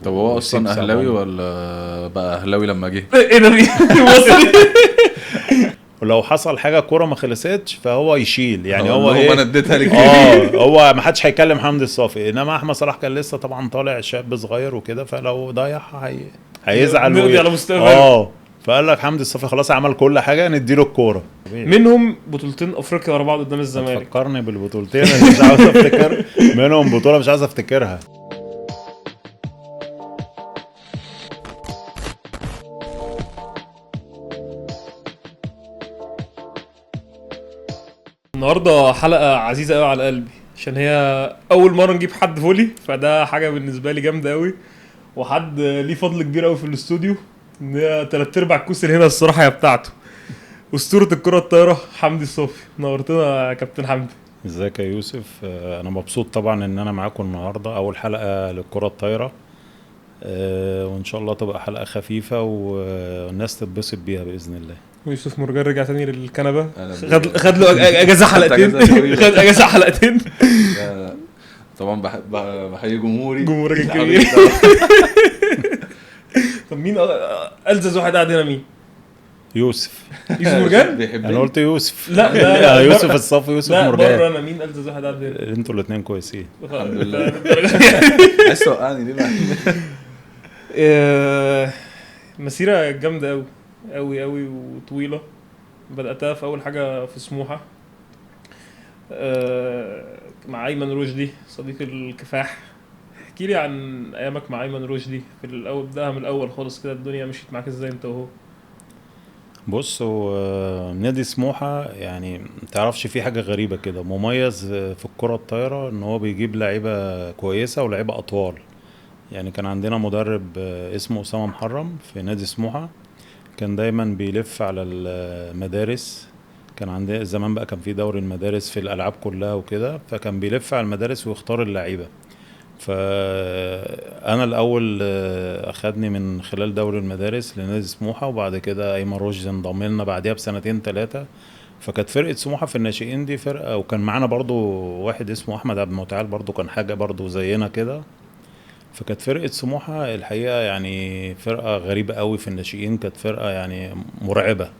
طب هو اصلا اهلاوي ولا بقى اهلاوي لما جه؟ ايه ده مصري. ولو حصل حاجه كوره ما خلصتش فهو يشيل يعني هو ايه انا اديتها لك. هو ما حدش هيكلم حمدي الصافي، انما احمد صلاح كان لسه طبعا طالع شاب صغير وكده، فلو ضيعها هيزعل نقضي على مستقبله. فقال لك حمدي الصافي خلاص عمل كل حاجه نديله الكوره. منهم بطولتين افريقيا ورا بعض قدام الزمالك. فكرني بالبطولتين اللي مش عاوز افتكر منهم بطوله مش عاوز افتكرها. النهارده حلقه عزيزه قوي على قلبي عشان هي اول مره نجيب حد فولي، فده حاجه بالنسبه لي جامده قوي، وحد ليه فضل كبير قوي في الاستوديو، ان هي 3/4 الكوس اللي هنا الصراحه هي بتاعته. اسطوره الكره الطايره حمدي الصافي، نورتنا يا كابتن حمدي. ازيك يا يوسف؟ انا مبسوط طبعا ان انا معاكم النهارده اول حلقه للكره الطايره، وان شاء الله تبقى حلقه خفيفه والناس تتبسط بيها باذن الله. ويوسف مرجان رجع تاني للكنبه، خد له اجازه حلقتين. خد اجازه حلقتين. طبعا بحيي جمهورك الكبير. طب مين ألزز واحد قاعد هنا؟ مين؟ يوسف مرجان. انا قلت يوسف. لا يوسف الصافي، يوسف مرجان. لا انا مين ألزز واحد قاعد هنا؟ انتوا الاثنين كويسين الحمد لله. عايز توقعني ليه؟ مسيره جامده قوي قوي قوي وطويله. بداتها في اول حاجه في سموحه مع ايمن رشدي صديق الكفاح. احكي لي عن ايامك مع ايمن رشدي في الاول، بداها من الاول خالص كده، الدنيا مشيت معاك ازاي انت وهو؟ بص، هو نادي سموحه يعني متعرفش فيه حاجه غريبه كده، مميز في الكره الطايره ان هو بيجيب لعيبه كويسه ولاعيبه اطوال. يعني كان عندنا مدرب اسمه أسامة محرم في نادي سموحه، كان دايما بيلف على المدارس. كان عندنا زمان بقى كان في دوري المدارس في الالعاب كلها وكده، فكان بيلف على المدارس ويختار اللعيبه. فانا الاول اخدني من خلال دوري المدارس لنادي سموحه، وبعد كده ايمن رشدي انضم لنا بعديها بسنتين 3. فكانت فرقه سموحه في الناشئين دي فرقه، وكان معانا برضو واحد اسمه احمد عبد المتعال برضو كان حاجه برضو زينا كده. فكانت فرقه سموحه الحقيقه يعني فرقه غريبه قوي في الناشئين، كانت فرقه يعني مرعبه.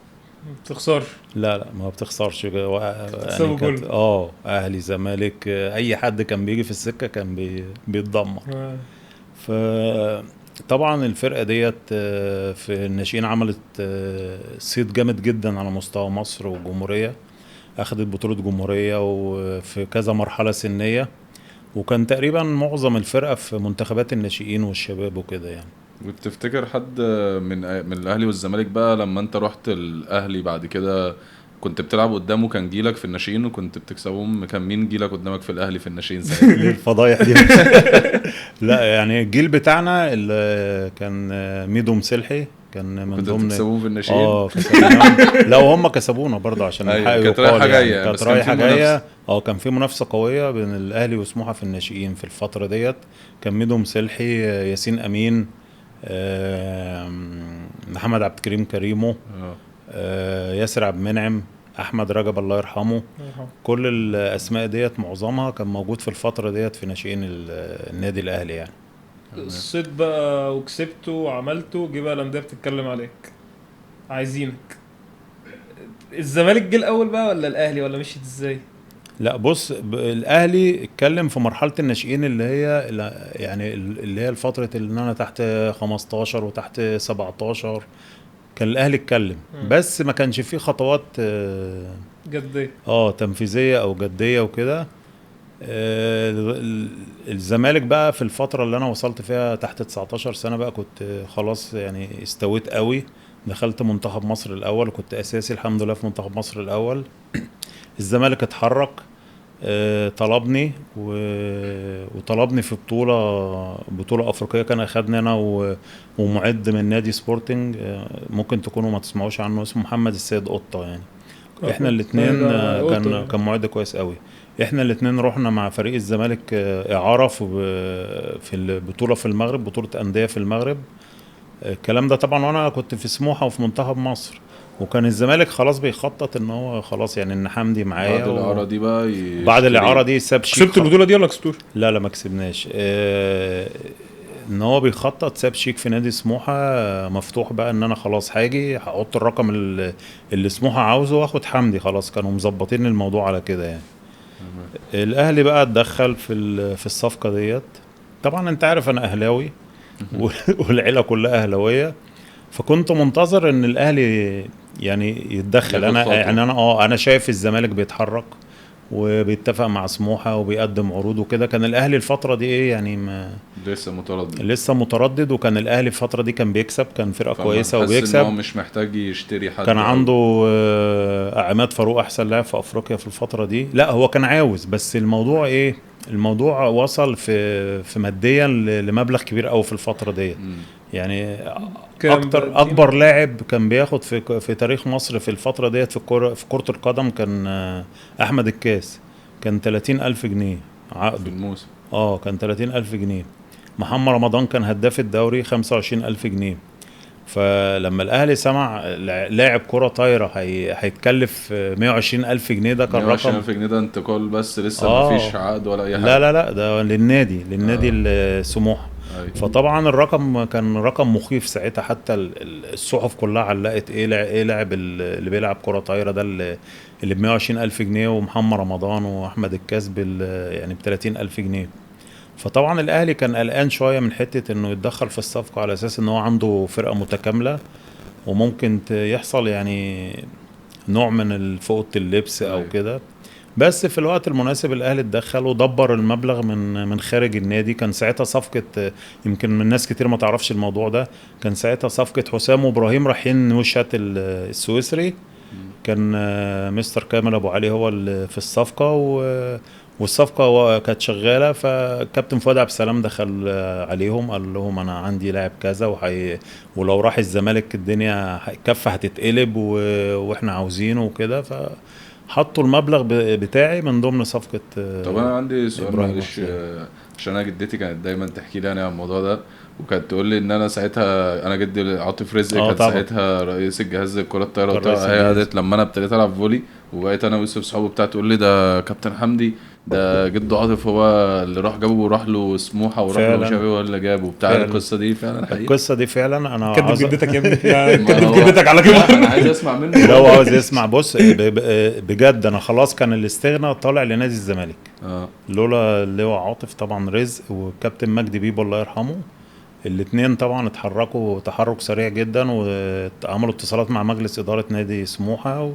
تخسر؟ لا ما بتخسرش يعني. كانت اهلي زمالك اي حد كان بيجي في السكه كان بيتدمر. فطبعا الفرقه ديت في الناشئين عملت صيت جامد جدا على مستوى مصر والجمهوريه، اخذت بطوله جمهوريه وفي كذا مرحله سنيه، وكان تقريبا معظم الفرقه في منتخبات الناشئين والشباب وكده يعني. وتفتكر حد من الاهلي والزمالك بقى لما انت رحت الاهلي بعد كده كنت بتلعب قدامه كان جيلك في الناشئين وكنت بتكسبهم؟ كان مين جيلك قدامك في الاهلي في الناشئين ساعتها؟ الفضايح دي. لا يعني الجيل بتاعنا اللي كان ميدو مسلحي كان من ضمن كسبوهم في الناشئين. لو هم كسبونا برضه عشان كانت رايحه جايه، كانت رايحه جايه. كان في منافسه قويه بين الاهلي وسموحه في الناشئين في الفتره ديت. كان ميدو مسلحي، ياسين امين، محمد عبد الكريم كريمو، ياسر عبد المنعم، احمد رجب الله يرحمه. كل الاسماء ديت معظمها كان موجود في الفتره ديت في ناشئين النادي الاهلي يعني. الصيت بقى وكسبته وعملته، جه بقى الانديه بتتكلم عليك عايزينك. الزمالك جه الاول بقى ولا الاهلي ولا مشيت ازاي؟ لا بص، الاهلي اتكلم في مرحله الناشئين اللي هي يعني اللي هي الفتره اللي انا تحت 15 وتحت 17 كان الاهلي اتكلم، بس ما كانش فيه خطوات جديه تنفيذيه او جديه وكده. الزمالك بقى في الفتره اللي انا وصلت فيها تحت 19 سنه بقى كنت خلاص يعني استويت قوي. دخلت منتخب مصر الاول وكنت اساسي الحمد لله في منتخب مصر الاول. الزمالك اتحرك، طلبني وطلبني في بطولة أفريقية كان أخدني أنا ومعد من نادي سبورتنج، ممكن تكونوا ما تسمعوش عنه، اسمه محمد السيد قطة يعني. احنا الاثنين كان معد كويس قوي. احنا الاثنين رحنا مع فريق الزمالك إعارة في البطولة في المغرب، بطولة أندية في المغرب. الكلام ده طبعا وانا كنت في سموحة وفي منتخب مصر، وكان الزمالك خلاص بيخطط ان هو خلاص يعني ان حمدي معايا. بعد الاعاره دي بقى بعد الاعاره دي ساب كسبت البطوله دي ولا كسبتوش؟ لا ما كسبناش. ان هو بيخطط، ساب شيك في نادي سموحه مفتوح بقى ان انا خلاص هاجي هحط الرقم اللي سموحه عاوزه واخد حمدي. خلاص كانوا مظبطين الموضوع على كده يعني. الاهلي بقى اتدخل في الصفقه ديت. طبعا انت عارف انا اهلاوي والعيله كلها اهلاويه، فكنت منتظر ان الاهلي يعني يتدخل. ياخد انا خطوة. يعني انا شايف الزمالك بيتحرك وبيتفق مع سموحه وبيقدم عروض وكده. كان الاهلي الفتره دي ايه يعني لسه متردد، وكان الاهلي الفتره دي كان بيكسب، كان فرقه كويسه ان هو وبيكسب. مش محتاج يشتري حد كان أو- عنده عماد فاروق احسن لاعب في افريقيا في الفتره دي. لا هو كان عاوز، بس الموضوع ايه، الموضوع وصل في ماديا لمبلغ كبير قوي في الفتره ديت. مم. يعني كام اكبر لاعب كان بياخد في تاريخ مصر في الفتره ديت في كره القدم كان احمد الكاس، كان 30,000 جنيه في عقده. الموسم. كان 30,000 جنيه. محمد رمضان كان هداف الدوري 25,000 جنيه. فلما الاهلي سمع لاعب كره طايره هيتكلف 120,000 جنيه، ده كان رقم. 120,000 جنيه ده انتقال بس، لسه ما فيش عقد ولا اي حاجه. لا ده للنادي سموحه. أيوة. فطبعا الرقم كان رقم مخيف ساعتها، حتى الصحف كلها علقت ايه لاعب اللي بيلعب كره طايره ده اللي ب 120,000 جنيه، ومحمد رمضان واحمد الكاس يعني ب 30,000 جنيه. فطبعا الاهلي كان قلقان شويه من حته انه يتدخل في الصفقه على اساس ان هو عنده فرقه متكامله، وممكن يحصل يعني نوع من فوقة اللبس او أيوة. كده. بس في الوقت المناسب الاهلي اتدخل ودبر المبلغ من خارج النادي. كان ساعتها صفقه، يمكن من ناس كتير ما تعرفش الموضوع ده، كان ساعتها صفقه حسام وابراهيم رايحين وشات السويسري. كان مستر كامل ابو علي هو اللي في الصفقه، والصفقه كانت شغاله. فكابتن فؤاد عبد السلام دخل عليهم قال لهم انا عندي لاعب كذا ولو راح الزمالك الدنيا الكفه هتتقلب واحنا عاوزينه وكده. فحطوا المبلغ بتاعي من ضمن صفقه. طب انا عندي سؤال إبراهيم معلش، حسين. عشان انا جدتي كانت دايما تحكي لي يعني عن الموضوع ده، وكانت تقول لي ان انا ساعتها، انا جدي عاطف رزق كان طبعا. ساعتها رئيس الجهاز الكره الطايره كان وبتاع. رئيس هي الجهاز. قعدت لما انا ابتديت العب فولي وبقيت انا ويوسف صحابه بتاع، تقول لي ده كابتن حمدي ده جده عاطف هو اللي راح جابه، وراح له سموحه وراح له فعلا. مش عارف ايه، هو اللي جابه بتاع. فعلا. القصه دي فعلا حقيقيه؟ القصه دي فعلا انا كدب عاوز جدتك يا ابني يعني ما كدب هو- جدتك على لا، انا كده. عايز اسمع منه. لو عاوز يسمع. بص بجد انا خلاص كان الاستغنى طالع لنادي الزمالك لولا اللواء عاطف طبعا رزق والكابتن مجدي بيبو الله يرحمه. الاثنين طبعا اتحركوا تحرك سريع جدا، وعملوا اتصالات مع مجلس اداره نادي سموحه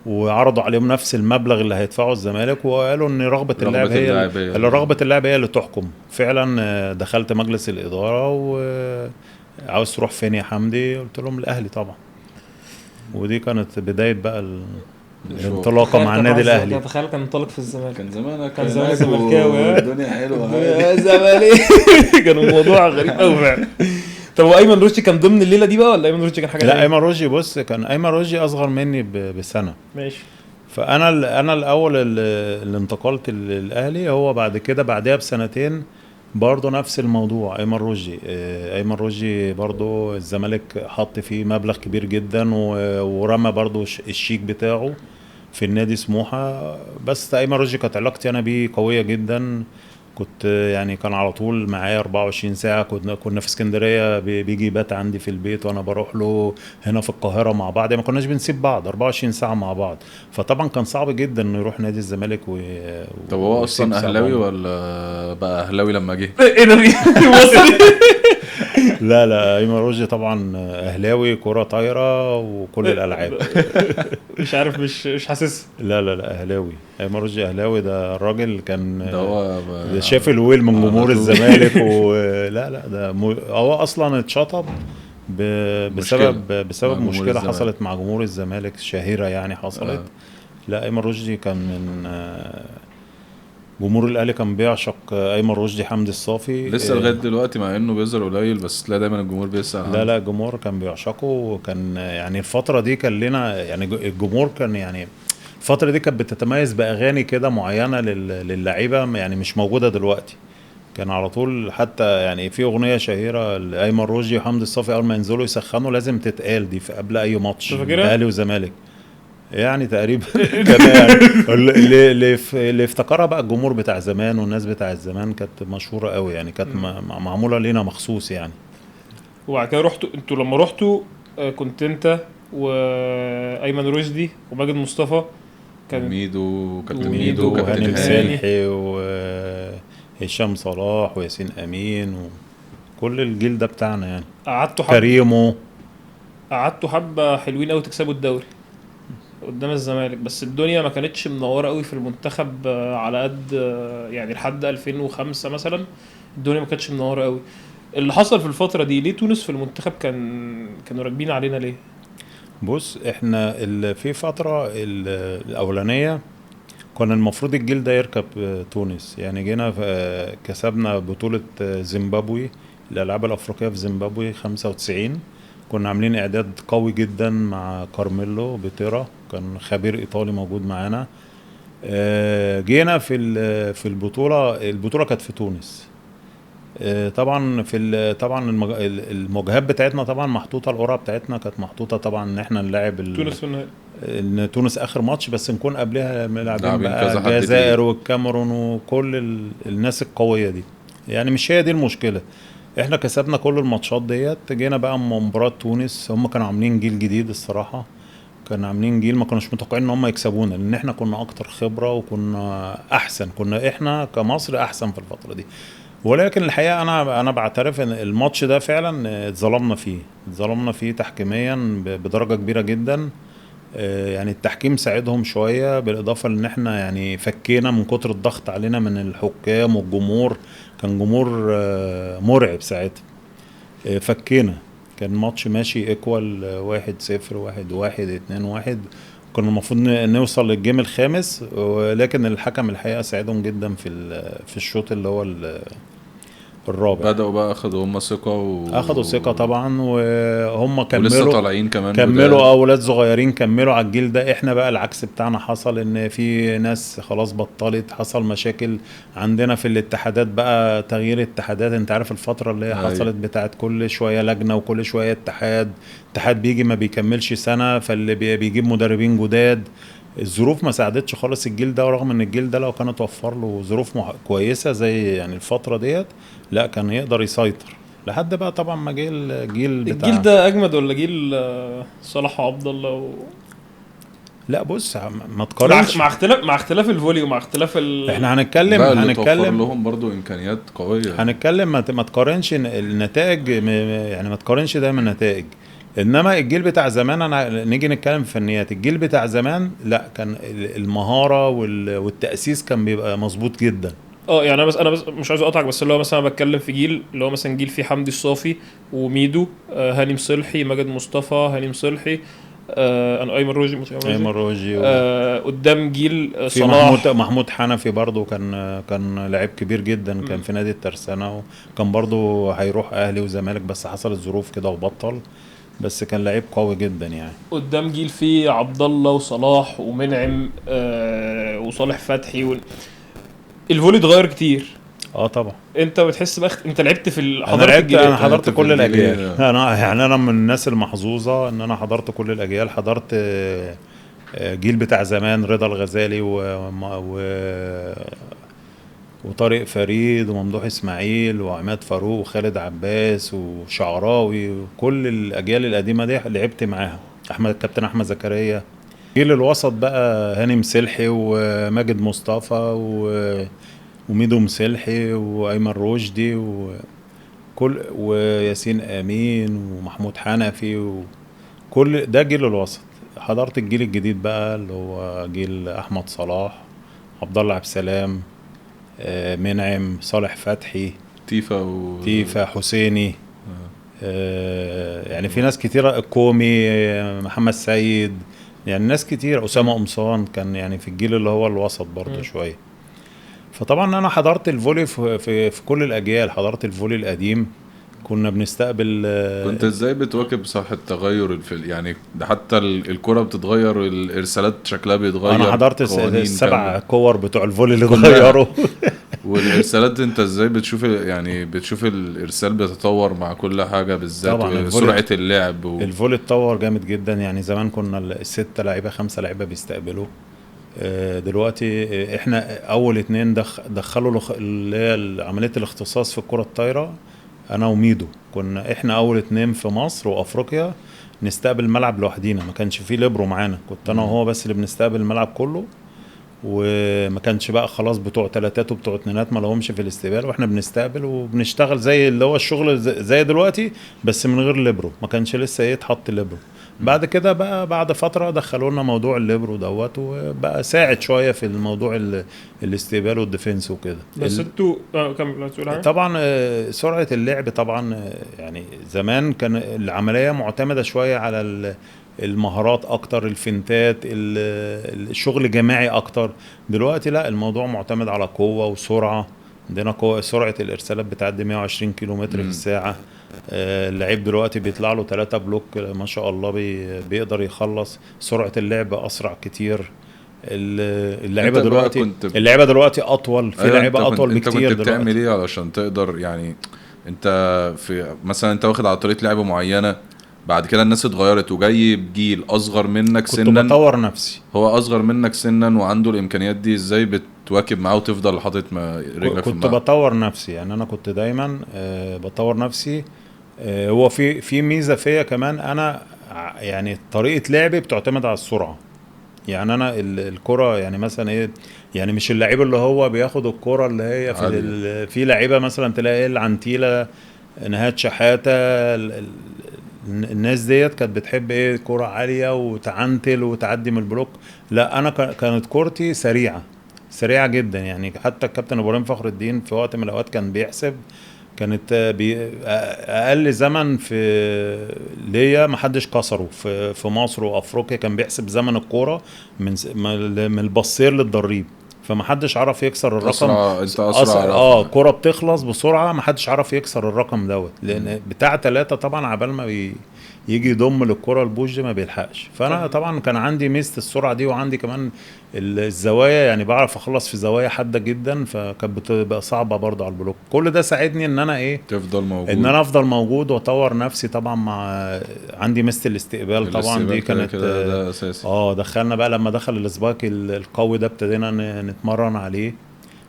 وعرضوا عليهم نفس المبلغ اللي هيدفعه الزمالك، وقالوا ان رغبه اللاعب هي رغبه اللاعب هي اللي تحكم. فعلا دخلت مجلس الاداره وعاوز تروح فين يا حمدي؟ قلت لهم الاهلي طبعا. ودي كانت بدايه بقى الانطلاقه مع النادي الاهلي. تخيل كان منطلق في الزمالك، كان زمانك كان زمان زملكاوي الدنيا حلوه. يا زمالك. كان الموضوع غريب قوي فعلا. طب وايمن رشدي كان ضمن الليله دي بقى ولا ايمن رشدي كان حاجه لا تانية؟ ايمن رشدي بص، كان ايمن رشدي اصغر مني بسنه. ماشي. فانا الاول اللي انتقلت للاهلي، هو بعد كده بعدها بسنتين برضه نفس الموضوع. ايمن رشدي برضه الزمالك حط فيه مبلغ كبير جدا ورمى برضه الشيك بتاعه في النادي سموحه. بس ايمن رشدي كانت علاقتي انا بيه قويه جدا. كنت يعني كان على طول معايا 24 ساعة. كنا في اسكندرية بيجي يبات عندي في البيت وانا بروح له هنا في القاهرة مع بعض. يعني ما كناش بنسيب بعض 24 ساعة مع بعض. فطبعا كان صعب جدا انه يروح نادي الزمالك طب هو ويسيب اصلا اهلاوي ساعة. ولا بقى اهلاوي لما جه؟ ايه ده مصري؟ لا ايمن رشدي طبعا اهلاوي كرة طايرة وكل الالعاب. مش عارف، مش حاسس. لا اهلاوي. ايمن رشدي اهلاوي. ده الراجل كان ده هو ده شاف الويل من على جمهور طول. الزمالك لا ده هو اصلا اتشطب بسبب مع جمهور مشكله الزمالك. حصلت مع جمهور الزمالك شهيره يعني حصلت. لا ايمن رشدي كان من جمهور الاهلي كان بيعشق ايمن رشدي حمدي الصافي لسه لغايه دلوقتي، مع انه بيظهر قليل بس تلاقي دايما الجمهور بيسأل عنه. لا الجمهور كان بيعشقه. وكان يعني الفتره دي كان لنا يعني الجمهور كان يعني الفتره دي كانت بتتميز باغاني كده معينه للعيبه يعني مش موجوده دلوقتي. كان على طول حتى يعني في اغنيه شهيره لايمن رشدي وحمدي الصافي اول ما ينزلوا يسخنوا لازم تتقال دي في قبل اي ماتش فاكرها؟ اهلي وزمالك. يعني تقريبا كان يعني اللي افتكرها بقى الجمهور بتاع زمان والناس بتاع الزمان كانت مشهورة قوي يعني، كانت معمولة لينا مخصوص يعني. وبعد كده انتوا لما رحتوا كنت انت وايمن رشدي وماجد مصطفى، كان ميدو كابتن وميدو ميدو وهاني كابتن هاني. مسلحي وهشام صلاح وياسين امين وكل الجيل ده بتاعنا يعني، قعدتوا حبه كريمو. قعدتوا حبه حلوين قوي تكسبوا الدوري قدام الزمالك، بس الدنيا ما كانتش منوره قوي في المنتخب على قد يعني لحد 2005 مثلا الدنيا ما كانتش منوره قوي. اللي حصل في الفتره دي ليه تونس في المنتخب كانوا راكبين علينا ليه؟ بص احنا في فترة الأولانية كان المفروض الجيل ده يركب تونس يعني. جينا كسبنا بطولة زيمبابوي، الألعاب الأفريقية في زيمبابوي 95. كنا عاملين إعداد قوي جدا مع كارميلو بيتيرا، كان خبير إيطالي موجود معانا. جينا في البطولة كانت في تونس. طبعا طبعا المواجهات بتاعتنا طبعا محطوطه، القرعه بتاعتنا كانت محطوطه طبعا ان احنا نلاعب تونس في النهائي. ان تونس اخر ماتش، بس نكون قبلها لاعبين لاعبين كذا بقى حد الجزائر تقيل. والكاميرون وكل الناس القويه دي يعني. مش هي دي المشكله، احنا كسبنا كل الماتشات ديت. جينا بقى مباراه تونس، هم كانوا عاملين جيل جديد الصراحه، كانوا عاملين جيل ما كانوش متوقعين ان هم يكسبونا، لان احنا كنا اكتر خبره وكنا احسن، كنا احنا كمصر احسن في الفتره دي. ولكن الحقيقه انا بعترف ان الماتش ده فعلا اتظلمنا فيه تحكيميا بدرجه كبيره جدا. يعني التحكيم ساعدهم شويه، بالاضافه لان احنا يعني فكينا من كتر الضغط علينا من الحكام والجمهور. كان جمهور مرعب ساعتها. فكينا، كان ماتش ماشي ايكوال 1-0 1-1 2-1. كنا المفروض نوصل للجيم الخامس، ولكن الحكم الحقيقه ساعدهم جدا في الشوط اللي هو الرابع. بدأوا بقى اخدوا هم ثقة اخدوا ثقه طبعا، وهم ولسه كملوا طالعين كمان كملوا جداد. اولاد صغيرين كملوا على الجيل ده. احنا بقى العكس بتاعنا حصل، ان في ناس خلاص بطلت، حصل مشاكل عندنا في الاتحادات بقى، تغيير اتحادات. انت عارف الفتره اللي هي أيوة. حصلت بتاعت كل شويه لجنه وكل شويه اتحاد بيجي ما بيكملش سنه، فاللي بيجيب مدربين جداد. الظروف ما ساعدتش خالص الجيل ده، ورغم ان الجيل ده لو كان توفر له ظروف كويسه زي يعني الفتره ديت، لا كان يقدر يسيطر. لحد بقى طبعا ما جه الجيل بتاع الجيل ده اجمد ولا جيل صلاح وعبد الله لا بص ما تقارنش. مع اختلاف الفولي ومع اختلاف احنا لا اللي توفر هنتكلم لهم برضو امكانيات قوية. ما تقارنش النتائج يعني ما تقارنش دايما النتائج. انما الجيل بتاع زمان، انا نيجي نتكلم في فنيات الجيل بتاع زمان، لا كان المهارة والتأسيس كان بيبقى مظبوط جدا. يعني انا بس مش عايز اقطعك، بس اللي هو مثلا بتكلم في جيل اللي هو مثلا جيل فيه حمدي الصافي وميدو، هاني مصلحي، ماجد مصطفى، هاني مصلحي، انا ايمن روجي قدام جيل في صلاح. محمود حنفي برضو كان لاعب كبير جدا، كان في نادي الترسانة، وكان برضو هيروح اهلي وزمالك، بس حصلت ظروف كده وبطل، بس كان لعيب قوي جدا يعني. قدام جيل فيه عبد الله وصلاح ومنعم وصالح فتحي الفولي اتغير كتير. طبعا. انت بتحس بقى انت لعبت في انا حضرت في كل الجيلين. الاجيال. انا من الناس المحظوظه ان انا حضرت كل الاجيال. حضرت جيل بتاع زمان، رضا الغزالي وطارق فريد وممدوح اسماعيل وعماد فاروق وخالد عباس وشعراوي، وكل الاجيال القديمه دي لعبت معاها. كابتن احمد زكريا. جيل الوسط بقى هاني مسلحي وماجد مصطفى وميدو مسلحي وايمن رشدي وياسين امين ومحمود حنفي، وكل ده جيل الوسط. حضرت الجيل الجديد بقى اللي هو جيل احمد صلاح، عبد الله عبد السلام، منعم، صالح فتحي، تيفا حسيني. يعني في ناس كتيرة، الكومي، محمد سيد، يعني ناس كتير، أسامة قمصان كان يعني في الجيل اللي هو الوسط برضو شوية. فطبعا انا حضرت الفولي في كل الاجيال. حضرت الفولي القديم، كنا بنستقبل. كنت ازاي بتواكب صح التغير يعني ده حتى الكرة بتتغير، الارسالات شكلها بيتغير. انا حضرت السبع كور بتوع الفولي اللي اتغيروا والارسالات انت ازاي بتشوف يعني بتشوف الارسال بيتطور مع كل حاجه بالذات طبعا سرعه اللعب الفولي اتطور جامد جدا. يعني زمان كنا الستة لعيبة 5 لعيبة بيستقبلوا. دلوقتي احنا اول 2 دخلوا اللي هي عملية الاختصاص في الكرة الطايرة. انا وميدو كنا احنا اول 2 في مصر وافريقيا نستقبل الملعب لوحدينا، ما كانش فيه ليبرو معانا، كنت انا وهو بس اللي بنستقبل الملعب كله. وما كانش بقى خلاص بتوع 3 وبتوع 2 ما لهمش في الاستقبال، واحنا بنستقبل وبنشتغل زي اللي هو الشغل زي دلوقتي بس من غير ليبرو، ما كانش لسه يتحط ليبرو. بعد كده بقى بعد فترة دخلوا لنا موضوع الليبرو دوت، وبقى ساعد شوية في الموضوع الاستقبال والديفنس وكده. بس انتوا كمل هتقول حاجه. طبعا سرعة اللعب طبعا يعني زمان كان العملية معتمدة شوية على المهارات اكتر، الفنتات، الشغل جماعي اكتر. دلوقتي لا، الموضوع معتمد على قوة وسرعة. عندنا قوة، سرعة الارسالات بتعدي 120 كيلومتر في الساعة. اللعيب دلوقتي بيطلع له 3 بلوك ما شاء الله، بيقدر يخلص. سرعة اللعب اسرع كتير. اللعيبه دلوقتي اطول، في لعيبه اطول بكتير دلوقتي. انت كنت بتعمل ايه علشان تقدر يعني انت في مثلا انت واخد على طريقه لعب معينه، بعد كده الناس اتغيرت وجاي بجيل اصغر منك سنا، كنت بطور نفسي. هو اصغر منك سنا وعنده الامكانيات دي، ازاي بتواكب معاه وتفضل حاطط رجلك في كنت بطور نفسي. يعني انا كنت دايما بطور نفسي. هو في ميزه فيا كمان، انا يعني طريقه لعبي بتعتمد على السرعه. يعني انا الكرة يعني مثلا ايه، يعني مش اللعيب اللي هو بياخد الكرة اللي هي في لعيبه مثلا تلاقي العنتيله، نهاد شحاته، الناس ديت كانت بتحب ايه، كرة عاليه وتعنتل وتعدي من البلوك. لا انا كانت كورتي سريعه جدا. يعني حتى الكابتن ابراهيم فخر الدين في وقت من الاوقات كان بيحسب، كانت اقل زمن في ليا ما حدش كسره في مصر وافريقيا. كان بيحسب زمن الكوره من البصير للضريب، فما حدش عرف يكسر الرقم. انت اسرع كوره بتخلص بسرعه، ما حدش عرف يكسر الرقم دوت، لان بتاع 3 طبعا عبال ما يجي يضم للكره البوش ما بيلحقش. فانا طبعا كان عندي ميزه السرعه دي، وعندي كمان الزوايا، يعني بعرف اخلص في زوايا حاده جدا، فكانت بتبقى صعبه برضه على البلوك. كل ده ساعدني ان انا ايه، تفضل موجود، ان انا افضل موجود واطور نفسي. طبعا مع عندي ميزه الاستقبال طبعا، دي كانت ده اساسي. دخلنا بقى لما دخل السباك القوي ده ابتدينا نتمرن عليه،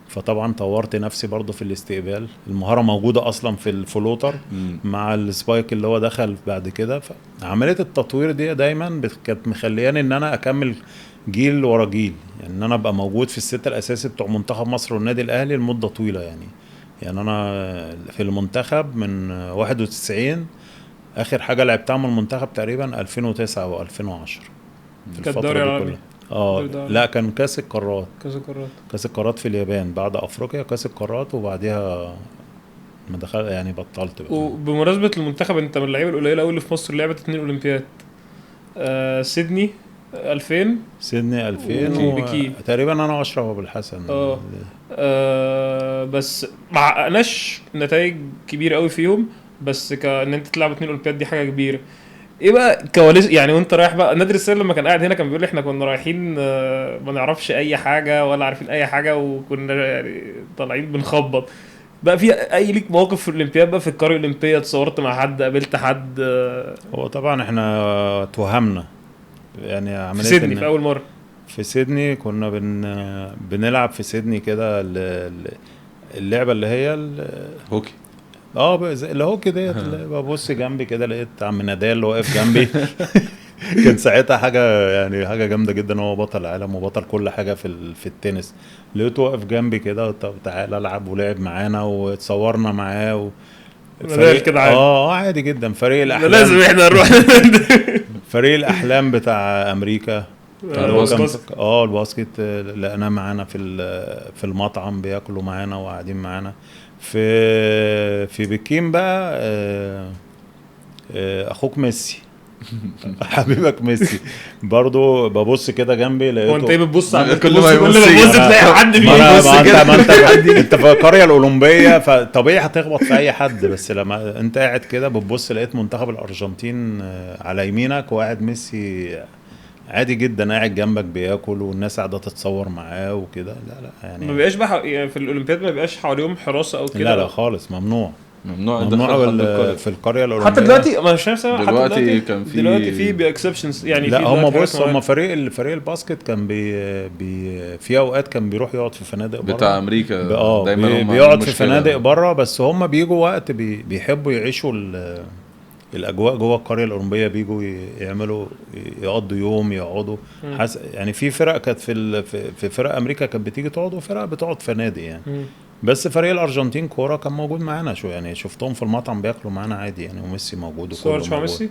فطبعا طورت نفسي برضه في الاستقبال. المهاره موجوده اصلا في الفلوتر مع السبايك اللي هو دخل بعد كده. فعمليه التطوير دي دايما كانت مخلياني ان انا اكمل جيل ورا جيل، يعني ان انا ابقى موجود في الستة الاساسي بتوع منتخب مصر والنادي الاهلي لمده طويله. يعني انا في المنتخب من 91، اخر حاجه لعبتها من المنتخب تقريبا 2009 و2010 في الفتره دي كلها. لا كان كاس القارات. كاس القارات في اليابان بعد افريقيا، كاس القارات، وبعديها ما دخل يعني بطلت بقى. وبمناسبه المنتخب، انت من اللعيبه القليله قوي اللي في مصر لعبت 2 اولمبياد. سيدني 2000 تقريبا انا واشرف ابو الحسن. بس ما حققناش نتائج كبيره قوي فيهم، بس كان انت تلعب 2 اولمبياد دي حاجه كبيره. ايه بقى كواليس يعني وانت رايح بقى؟ نادر السير لما كان قاعد هنا كان بيقول لي احنا كنا رايحين ما نعرفش اي حاجه ولا عارفين اي حاجه، وكنا يعني طالعين بنخبط بقى. في اي ليك مواقف في الاولمبياد بقى، في القريه الاولمبيه اتصورت مع حد، قابلت حد؟ هو طبعا احنا توهمنا يعني عمليه في سيدني في اول مره. في سيدني كنا بنلعب في سيدني كده اللعبه اللي هي هوكي. الهوكي ديت. ببص جنبي كده لقيت عم نادال واقف جنبي. كان ساعتها حاجه جامده جدا، هو بطل العالم وبطل كل حاجه في التنس. لقيته واقف جنبي كده، طب تعالى العب، ولعب معانا واتصورنا معاه فريق كده عادي. عادي جدا. فريق الاحلام لازم احنا نروح. فريق الاحلام بتاع امريكا. الباسكت لقيناه معانا في المطعم بياكلوا معانا وقاعدين معانا. في بكين بقى اخوك ميسي حبيبك ميسي برضو. ببص كده جنبي لقيته. هو انت ايه بتبص على كل ما يبص تلاقي حد بيبص كده؟ انت في القريه الاولمبيه فطبيعي هتخبط في اي حد، بس لما انت قاعد كده بتبص لقيت منتخب الارجنتين على يمينك وقاعد ميسي عادي جدا قاعد جنبك بياكل والناس قاعده تتصور معاه وكده. لا لا يعني ما بيبقاش بقى يعني في الاولمبياد ما بيبقاش حواليهم حراسه او كده؟ لا لا خالص ممنوع. ممنوع ممنوع يدخل حد القرية. في القريه الاولمبيه. حتى دلوقتي ما مش عارف حتى دلوقتي كان في دلوقتي في باكسبشنز يعني. لا في هم دلوقتي بص حاجات هم معينة. فريق الباسكت كان في اوقات كان بيروح يقعد في فنادق بره بتاع امريكا دايما هم عاملين بيقعد في مشكلة. فنادق بره، بس هم بيجوا وقت بيحبوا يعيشوا الاجواء جوه القريه الاولمبيه، بيجوا يعملوا يقضوا يوم يقعدوا يعني في فرق كانت في فرق امريكا كانت بتيجي تقعد، وفرق بتقعد فنادق يعني. بس فريق الارجنتين كوره كان موجود معانا شو يعني، شفتهم في المطعم بياكلوا معانا عادي يعني، وميسي موجود وكله صورت مع موجود. ميسي؟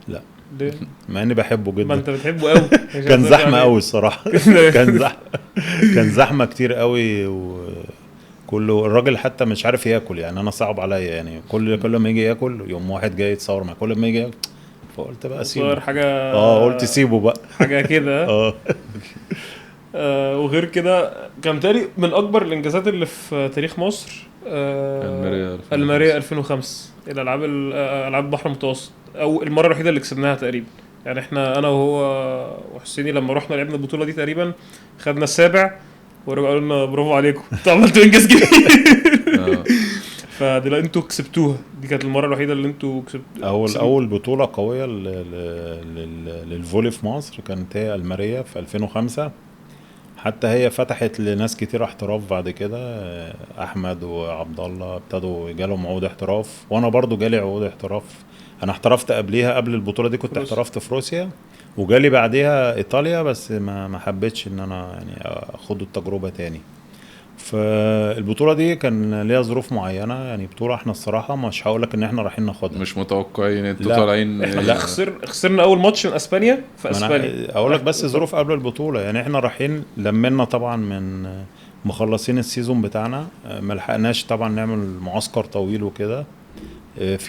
لا ليه؟ مع اني بحبه ما جدا. انت بتحبه قوي. كان زحمه قوي الصراحه. كان زحمه كتير قوي، وكله الراجل حتى مش عارف ياكل يعني. انا صعب عليا يعني، كل ما يجي ياكل يوم واحد جاي يتصور مع، كل ما يجي ياكل فقلت بقى صور سيبه. حاجه. قلت سيبه بقى. حاجه كده. اه وغير كده كان تاني من اكبر الانجازات اللي في تاريخ مصر الماريا 2005 الالعاب العاب البحر المتوسط، او المره الوحيده اللي كسبناها تقريبا يعني. احنا انا وهو وحسيني لما رحنا لعبنا البطوله دي تقريبا خدنا السابع، ورجعوا قالوا لنا برافو عليكم انتوا عملتوا انجاز كبير. فدلوقتي انتوا كسبتوها، دي كانت المره الوحيده اللي انتوا كسبتوا. اول بطوله قويه للفولي في مصر كانت هي الماريا في 2005. حتى هي فتحت لناس كتير احتراف بعد كده. احمد وعبد الله ابتدوا جالهم عقود احتراف، وانا برضو جالي عقود احتراف. انا احترفت قبليها، قبل البطوله دي كنت احترفت في روسيا، وجالي بعديها ايطاليا، بس ما حبيتش ان انا يعني اخد التجربه تاني. فالبطوله دي كان ليها ظروف معينه يعني. بطوله احنا الصراحه مش هقول لك ان احنا رايحين ناخدها، مش متوقعين انتوا لا. طالعين. احنا لا. خسرنا اول ماتش من اسبانيا في اسبانيا. اقول لك بس ظروف قبل البطوله يعني. احنا رايحين لمنا طبعا من مخلصين السيزون بتاعنا، ما لحقناش طبعا نعمل معسكر طويل وكده.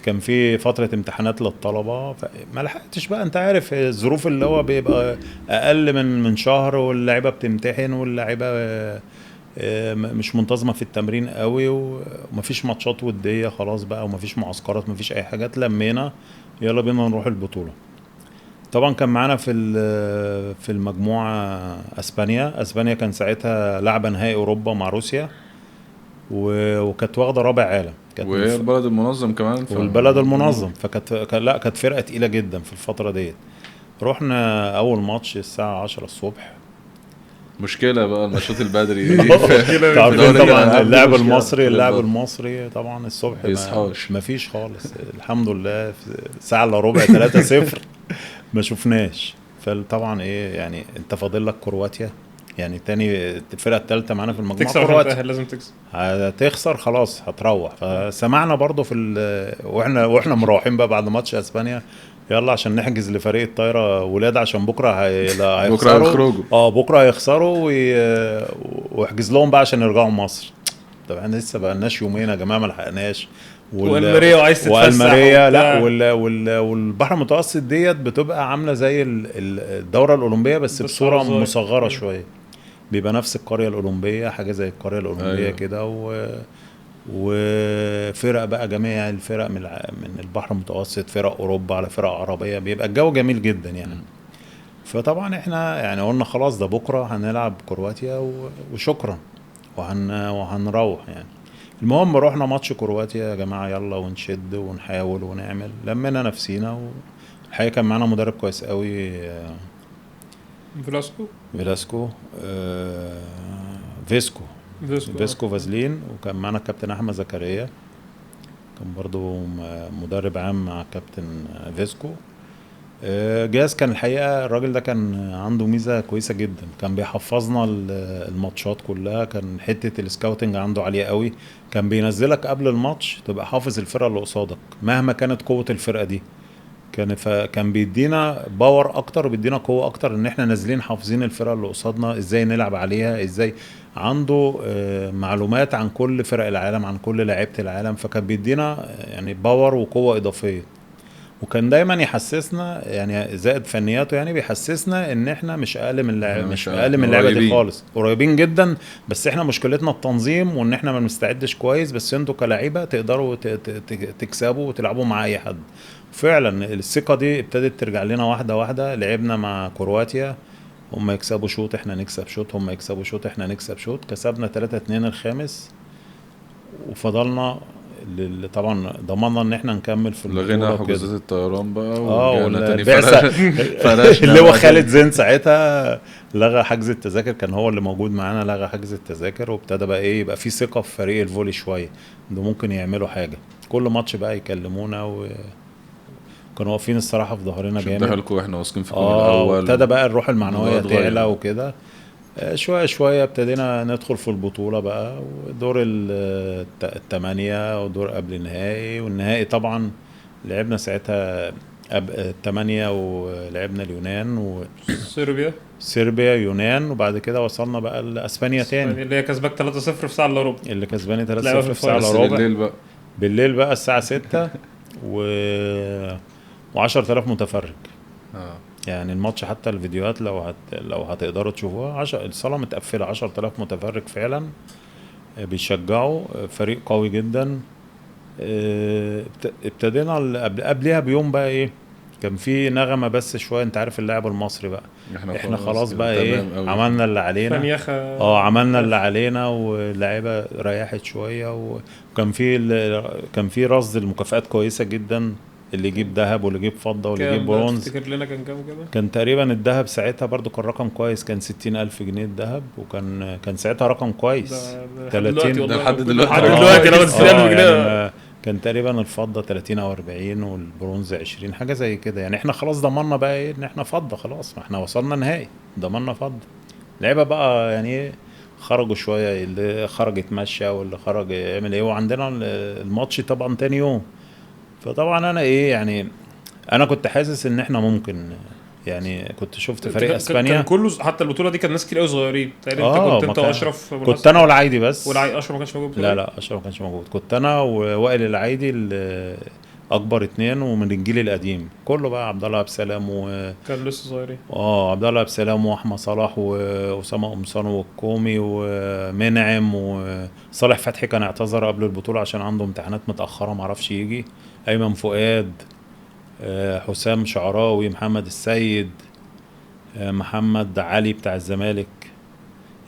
كان في فتره امتحانات للطلبه، فما لحقتش بقى. انت عارف الظروف اللي هو بيبقى اقل من شهر، واللعيبه بتمتحن، واللعيبه مش منتظمه في التمرين قوي، ومفيش ماتشات وديه خلاص بقى، ومفيش معسكرات، مفيش اي حاجات. لمينا يلا بينا نروح البطوله. طبعا كان معانا في المجموعه اسبانيا كان ساعتها لعبه نهائي اوروبا مع روسيا، وكانت واخده رابع عالم. وهي البلد المنظم كمان والبلد المنظم، كانت فرقه تقيله جدا في الفتره ديت. رحنا اول ماتش الساعه 10 الصبح. مشكله بقى الماتشات البدري. تعرفين طبعا اللاعب المصري طبعا الصبح ما فيش خالص. الحمد لله في ساعه الا ربع 3-0 ما شفناش. فطبعا ايه يعني، انت فاضل لك كرواتيا يعني تاني الفرقه الثالثه معانا في المجموعه. كرواتيا لازم تكسب، هتخسر خلاص هتروح. فسمعنا برضو واحنا مروحين بقى بعد ماتش اسبانيا، يلا عشان نحجز لفريق الطايره ولاد، عشان بكره هيخسروا. بكره هيخسروا واحجز لهم بقى عشان يرجعوا مصر. طبعا لسه بقى لناش يومين يا جماعه، ما لحقناش. والماريا وعايز تتفسح والماريا لا والبحر المتوسط ديت بتبقى عامله زي الدوره الاولمبيه، بس بصوره مصغره شويه. بيبقى نفس القريه الاولمبيه، حاجه زي القريه الاولمبيه كده. وفرق بقى جميع الفرق من البحر المتوسط، فرق اوروبا على فرق عربيه، بيبقى الجو جميل جدا يعني. فطبعا احنا يعني قلنا خلاص ده بكره هنلعب كرواتيا وشكرا، وهنروح يعني. المهم رحنا ماتش كرواتيا يا جماعه، يلا ونشد ونحاول ونعمل، لمنا نفسينا. والحقيقه كان معانا مدرب كويس قوي، فيلاسكو فيسكو فازلين. وكان معنا الكابتن احمد زكريا، كان برضو مدرب عام مع الكابتن فيسكو. جاز كان الحقيقه الراجل ده كان عنده ميزه كويسه جدا، كان بيحفظنا الماتشات كلها. كان حته السكاوتنج عنده عاليه قوي، كان بينزلك قبل الماتش تبقى حافظ الفرقه اللي قصادك مهما كانت قوه الفرقه دي. كان بيدينا باور اكتر، بيدينا قوه اكتر، ان احنا نازلين حافظين الفرقه اللي قصادنا ازاي نلعب عليها ازاي. عنده معلومات عن كل فرق العالم، عن كل لاعيبه العالم، فكان بيدينا يعني باور وقوه اضافيه. وكان دايما يحسسنا يعني زائد فنياته يعني بيحسسنا ان احنا مش اقل من اللعيبه، إحنا مش مش اقل من اللعيبه دي قريبين. خالص، قريبين جدا. بس احنا مشكلتنا التنظيم وان احنا ما بنستعدش كويس، بس انتوا كلاعيبه تقدروا تكسبوا وتلعبوا مع اي حد. فعلا الثقه دي ابتدت ترجع لنا واحده واحده. لعبنا مع كرواتيا، هم يكسبوا شوط احنا نكسب شوط، هم يكسبوا شوط احنا نكسب شوط، كسبنا 3-2 الخامس، وفضلنا طبعا ضمننا ان احنا نكمل في البطوله لغينا وكده. حجوزات الطيران بقى اه ورجعنا تاني والبعثه فرشنا اللي هو بقى خالد تاني. زين ساعتها لغى حجز التذاكر، كان هو اللي موجود معانا، لغى حجز التذاكر، وابتدى بقى ايه يبقى في ثقه في فريق الفولي شويه انه ممكن يعملوا حاجه. كل ماتش بقى يكلمونا وكانوا واقفين الصراحه في ظهرنا شدها جامد. لكم واحنا واثقين فيكم اه الاول وابتدى بقى الروح المعنويه الموضوع اتغير. تعلى وكده. شويه شويه ابتدينا ندخل في البطوله بقى، ودور الثمانيه ودور قبل النهائي، والنهائي طبعا لعبنا ساعتها الثمانيه، ولعبنا اليونان صربيا وصربيا يونان، وبعد كده وصلنا بقى لاسبانيا تاني اللي هي كسبك 3-0 في ساعه الا ربع. اللي كسباني 3-0 لعبة في في ساعه بس الا ربع. بالليل بقى بالليل بقى الساعه 6 و10000 متفرج. اه يعني الماتش حتى الفيديوهات لو هتقدروا تشوفوها، الصاله متقفله 10000 متفرج فعلا بيشجعوا فريق قوي جدا. ابتدينا قبلها بيوم بقى ايه، كان في نغمه بس شويه، انت عارف اللاعب المصري بقى احنا خلاص كده بقى ايه تمام أوي. عملنا اللي علينا. فنيخه. عملنا اللي علينا، واللعيبه ريحت شويه، وكان كان في رصد المكافآت كويسه جدا، اللي يجيب ذهب واللي يجيب فضه واللي يجيب كام برونز. تفتكر لنا كان كام كده؟ كان تقريبا الذهب ساعتها برضو كان رقم كويس، كان 60,000 جنيه الذهب، وكان ساعتها رقم كويس. ده 30 دلوقتي والله لحد دلوقتي. لحد آه. دلوقتي لو 60,000 يعني جنيه. كان تقريبا الفضة 30 او 40 والبرونز 20 حاجة زي كده. يعني احنا خلاص ضمننا بقى ايه ان احنا فضة، خلاص ما احنا وصلنا نهائي ضمننا فضة. لعيبة بقى يعني ايه خرجوا شوية، اللي خرج يتمشى واللي خرج يعمل ايه، وعندنا الماتش طبعا تاني يوم. فطبعا انا ايه يعني انا كنت حاسس ان احنا ممكن، يعني كنت شفت فريق اسبانيا كان كله حتى البطوله دي كان ناس كتير قوي صغيرين تقريبا. انت كنت انت واشرف كنت انا والعايدي بس. اشرف ما كانش موجود. لا اشرف ما كانش موجود. كنت انا ووائل العايدي اكبر اتنين، ومن الجيل القديم كله بقى عبد الله عبد السلام كان لسه صغيرين. عبد الله عبد السلام واحمد صلاح واسامه قمصان والكومي ومنعم وصالح فتحي كان اعتذر قبل البطوله عشان عنده امتحانات متاخره ما عرفش يجي. ايمن فؤاد، حسام شعراوي، محمد السيد، محمد علي بتاع الزمالك.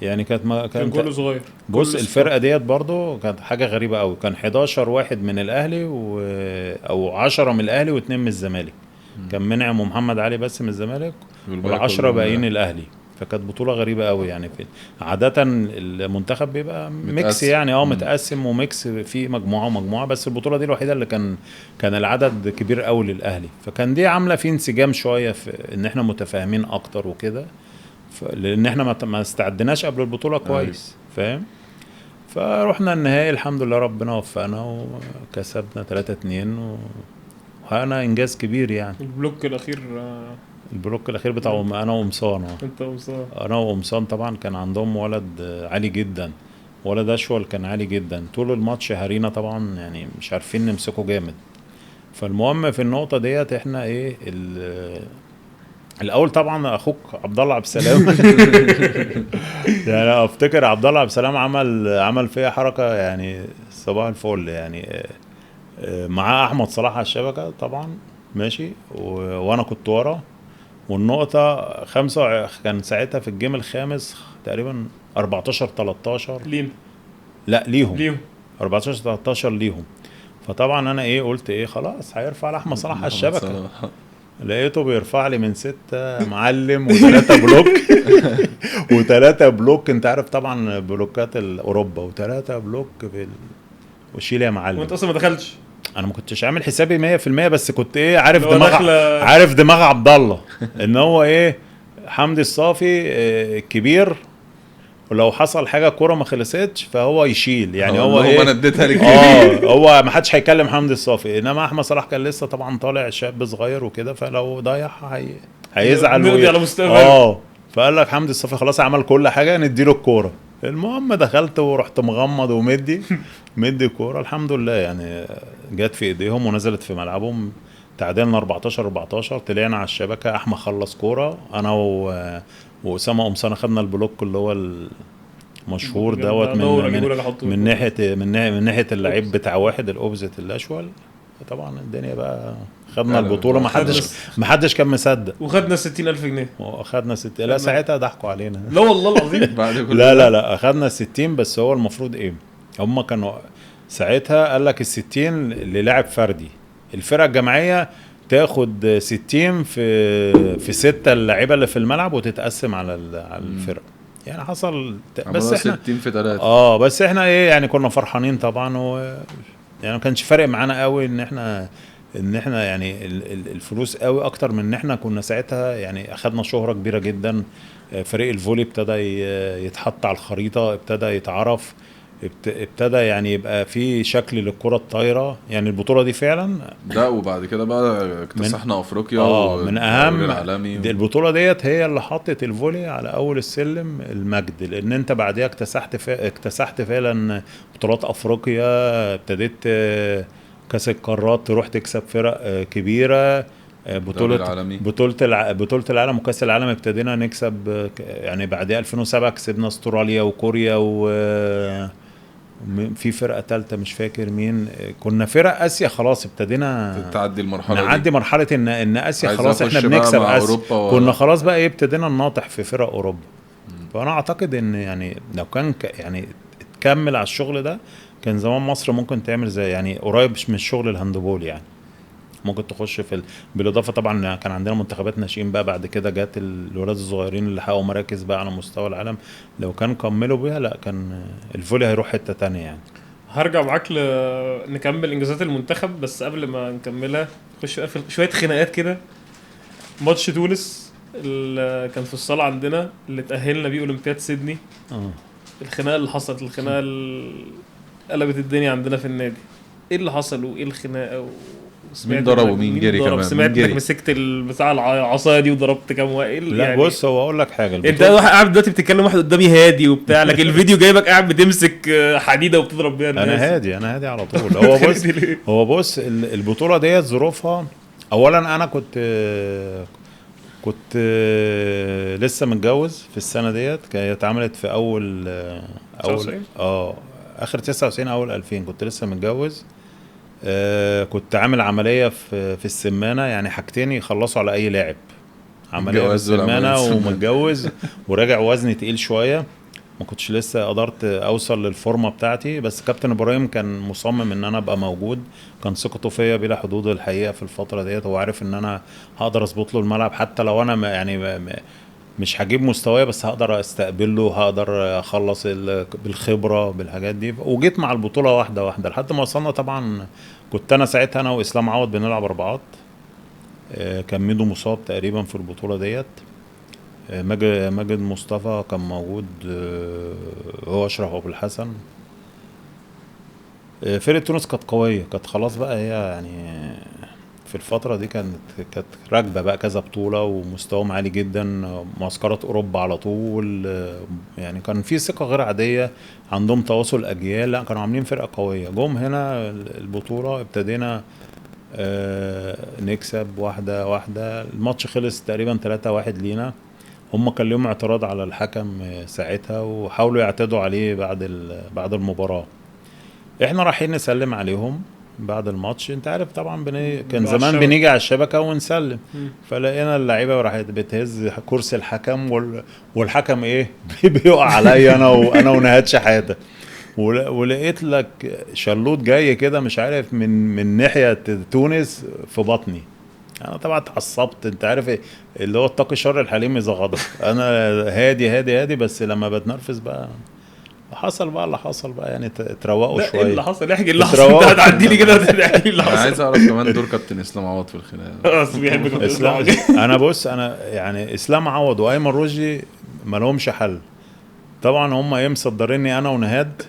يعني كان كله صغير. بص الفرقه ديت برضو كانت حاجه غريبه قوي، كان 11 واحد من الاهلي او 10 من الاهلي و2 من الزمالك. كان منعم ومحمد علي بس من الزمالك، وال10 باقيين الاهلي. فكانت بطوله غريبه قوي. يعني عاده المنتخب بيبقى ميكس يعني متقسم وميكس في مجموعه ومجموعه، بس البطوله دي الوحيده اللي كان العدد كبير قوي للاهلي. فكان دي عامله فيه انسجام شويه في ان احنا متفاهمين اكتر وكده، لان احنا ما استعدناش قبل البطوله كويس. فاهم؟ فروحنا النهائي الحمد لله ربنا وفقنا وكسبنا 3-2 وحققنا انجاز كبير. يعني البلوك الاخير بتاع انا وقمصان. انت وقمصان. انا وقمصان طبعا كان عندهم ولد عالي جدا، ولد اشول كان عالي جدا. طول الماتش هارينا طبعا، يعني مش عارفين نمسكه جامد. فالمهم في النقطه ديت احنا ايه الاول طبعا اخوك عبد الله عبد السلام يعني افتكر عبد الله عبد السلام عمل فيها حركه يعني صباح الفل. يعني معاه احمد صلاح على الشبكه طبعا ماشي، وانا كنت ورا. والنقطه 5 كان ساعتها في الجيم الخامس تقريبا 14-13 لا ليهم 14-13 ليهم. فطبعا انا قلت خلاص هيرفع لاحمد صلاح على الشبكه. لقيته بيرفع لي من 6 معلم و3 بلوك و3 بلوك. انت عارف طبعا بلوكات الاوروبا، و3 بلوك وشيل يا معلم. وانت اصلا ما دخلتش. انا ما كنتش عامل حسابي 100%، بس كنت عارف دماغ عبد الله ان هو حمدي الصافي كبير، ولو حصل حاجه كوره ما خلصتش فهو يشيل. يعني هو انا اديتها لك هو ما حدش هيكلم حمدي الصافي. انما احمد صلاح كان لسه طبعا طالع شاب صغير وكده، فلو ضيعها هيزعل على مستقبله. فقال لك حمدي الصافي خلاص عمل كل حاجه نديله الكوره. المهم دخلت ورحت مغمض ومدي الكوره الحمد لله، يعني جت في ايديهم ونزلت في ملعبهم. تعادلنا 14 طلعنا على الشبكه، احمد خلص كوره، انا واسامه قمصان خدنا البلوك اللي هو المشهور دوت من ناحيه اللعيب بتاع واحد الاوبزيت الاشول. طبعا الدنيا بقى خدنا البطوله، ما حدش كان مصدق، وخدنا 60,000 جنيه واخدنا 60. لا ساعتها ضحكوا علينا. لا والله العظيم. لا اخدنا 60، بس هو المفروض ايه، هم كانوا ساعتها قال لك ال60 للاعب فردي، الفرقه الجماعيه تاخد 60 في 6 اللعيبه اللي في الملعب وتتقسم على الفرق. يعني حصل بس احنا 60 في 3. بس احنا ايه يعني كنا فرحانين طبعا، يعني ما كانش فارق معانا قوي ان احنا يعني الفلوس قوي، اكتر من ان احنا كنا ساعتها يعني اخدنا شهرة كبيرة جدا. فريق الفولي ابتدى يتحط على الخريطة، ابتدى يتعرف، ابتدى يعني يبقى في شكل للكرة الطايرة. يعني البطولة دي فعلا ده، وبعد كده بقى اكتسحنا افريقيا من اهم العالمي البطولة ديت هي اللي حطت الفولي على اول السلم المجد، لان انت بعديها اكتسحت فعلا بطولات افريقيا، ابتديت كاس القارات تروح تكسب فرق كبيرة، بطولة العالم وكاس العالم ابتدينا نكسب. يعني بعدها 2007 كسبنا استراليا وكوريا في فرقة ثالثة مش فاكر مين. كنا فرق اسيا خلاص ابتدينا تعدي المرحلة نعدي مرحلة ان اسيا خلاص احنا بنكسب اسيا. كنا خلاص بقى ايه ابتدينا نناطح في فرق اوروبا. فانا اعتقد ان يعني لو كان يعني تكمل على الشغل ده كان زمان مصر ممكن تعمل زي يعني قريب من الشغل الهاندبول، يعني ممكن تخش بالاضافه طبعا كان عندنا منتخبات ناشئين بقى بعد كده جات الولاد الصغيرين اللي حققوا مراكز بقى على مستوى العالم. لو كان كملوا بيها لا كان الفولي هيروح حته تانية. يعني هرجع معاك نكمل انجازات المنتخب، بس قبل ما نكملها نخش بقى في شويه خناقات كده. ماتش تونس اللي كان في الصاله عندنا اللي تاهلنا بيه اولمبياد سيدني، الخناقه اللي حصلت، الخناقه اللي قلبت الدنيا عندنا في النادي، ايه اللي حصل وايه الخناقه مين ضرب ومين جري كمان؟ سمعت انك مسكت بتاع العصايه دي وضربت كام واحد. لا يعني بص هو اقول لك حاجه، انت واحد قاعد دلوقتي بتتكلم واحد قدامي هادي وبتاع، لكن الفيديو جايبك قاعد بتمسك حديده وبتضرب بيها الناس. انا هادي على طول. هو بص البطوله ديت ظروفها، اولا انا كنت لسه متجوز في السنه ديت، كانت اتعملت في اول اخر 99 اول 2000 كنت لسه متجوز. كنت عامل عمليه في السمانه، يعني حاجتين يخلصوا على اي لاعب، عمليه في السمانه ومتجوز وراجع وزني تقيل شويه، ما كنتش لسه قدرت اوصل للفورمه بتاعتي. بس كابتن ابراهيم كان مصمم ان انا ابقى موجود، كان ثقته فيا بلا حدود الحقيقه في الفتره ديت. هو عارف ان انا هقدر اظبط له الملعب، حتى لو انا يعني مش هجيب مستواي بس هقدر استقبله، هقدر اخلص بالخبره بالحاجات دي. وجيت مع البطوله واحده لحد ما وصلنا. طبعا كنت انا ساعتها انا واسلام عوض بنلعب اربعات، كان ميدو مصاب تقريبا في البطوله ديت، ماجد مصطفى كان موجود، هو اشرف ابو الحسن. فرقه تونس كانت قويه، كانت خلاص بقى هي يعني في الفترة دي كانت راكبة بقى كذا بطولة ومستواهم عالي جدا، معسكرات أوروبا على طول. يعني كان في ثقة غير عادية، عندهم تواصل أجيال، لا كانوا عاملين فرقة قوية. جم هنا البطولة ابتدينا نكسب واحدة، الماتش خلص تقريبا 3-1 لينا. هم كان لهم اعتراض على الحكم ساعتها وحاولوا يعتدوا عليه بعد المباراة. احنا رايحين نسلم عليهم بعد الماتش، انت عارف طبعا كان زمان بنيجي على الشبكه ونسلم، فلقينا اللعيبه راحت بتهز كرسي الحكم والحكم ايه بيقع عليا انا ونهاد شحاته. ولقيت لك شلوط جاي كده مش عارف من ناحيه تونس في بطني. انا طبعا اتعصبت، انت عارف ايه اللي هو اتقي شر الحليم اذا غضب. انا هادي بس لما بتنرفز بقى حصل بقى اللي حصل بقى، يعني تروقوا شويه. ايه اللي حصل؟ احكي اللي حصل، انت هتعدي لي كده تحكي اللي حصل. انا عايز اعرف كمان دور كابتن اسلام عوض في الخناقه. انا يعني اسلام عوض وايمن رشدي ما لهمش حل طبعا. هم مصدريني انا ونهاد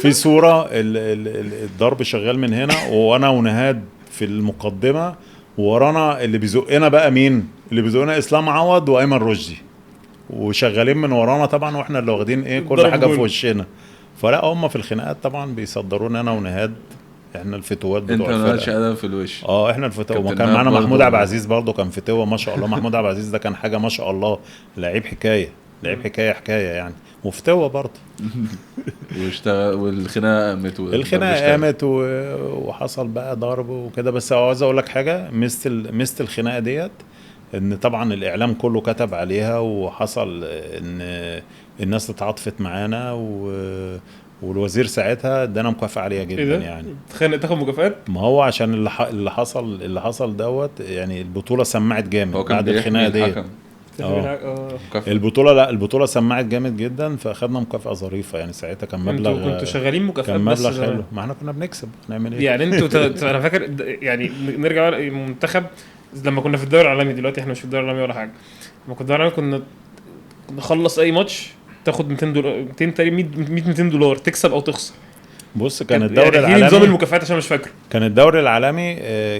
في صوره الضرب شغال من هنا وانا ونهاد في المقدمه، ورانا اللي بيزقنا بقى مين اللي بيزقنا؟ اسلام عوض وايمن رشدي، وشغالين من ورانا طبعا، واحنا اللي واخدين ايه كل حاجه في وشنا. فلا هم في الخناقات طبعا بيصدرونا انا ونهاد احنا الفتوات انت بتوع مالكش الفرقه. ادب في الوش. احنا الفتوات، كابتن وكان مهاب معانا محمود برضه. عبد العزيز برضه كان فتوه ما شاء الله. محمود عبد العزيز ده كان حاجه ما شاء الله، لعيب حكايه، لعيب حكايه يعني، وفتوه برضه. واشتغل والخناقه قامت الخناقه قامت وحصل بقى ضرب وكده. بس عاوز اقول لك حاجه، ميزه الخناقه ديت ان طبعا الاعلام كله كتب عليها، وحصل ان الناس اتعاطفت معانا والوزير ساعتها ادانا مكافاه عاليه ايه جدا ده؟ يعني. تخانق تاخد مكافآت؟ ما هو عشان اللي حصل دوت يعني، البطوله سمعت جامد هو كان بعد بيحمي الخناقه ديت. الحكم. مكافأة. البطوله سمعت جامد جدا، فاخدنا مكافاه ظريفه يعني. ساعتها كان انتوا مبلغ، كنتوا شغالين مكافآت كان بس مبلغ زمان؟ حلو، ما احنا كنا بنكسب، نعمل ايه. يعني انتوا انا فاكر يعني نرجع بقى المنتخب لما كنا في الدوري العالمي. دلوقتي احنا مش في الدوري العالمي ولا حاجه. لما كنا في الدوري العالمي كنا نخلص اي ماتش تاخد 200 دولار، 200 تقريبا، 100 200 دولار، تكسب او تخسر. بص، كان يعني الدوري احكي لي نظام العالمي، المكافآت عشان مش فاكره. كان الدوري العالمي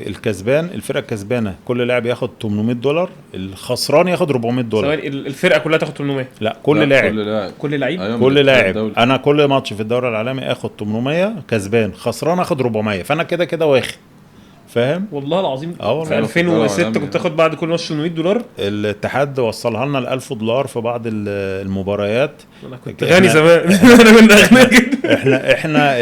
الكسبان، الفرقه الكسبانه كل لاعب ياخد 800 دولار، الخسران ياخد 400 دولار. ثواني، الفرقه كلها تاخد 800؟ لا، لا، كل لاعب، كل لاعب. كل لعيب؟ أيوة، من كل الاتحاد لاعب. الدولي. انا كل ماتش في الدوري العالمي اخد 800 كسبان، خسران اخد 400، فانا كده كده واخد، فاهم. والله العظيم. والله. في في الدوري 2006 العالمي. كنت تاخد بعد كل ماتش 800 دولار. الاتحاد وصلها لنا ال 1000 دولار في بعض المباريات. انا كنت إحنا- غني زمان. انا كنت اغنى جدا. احنا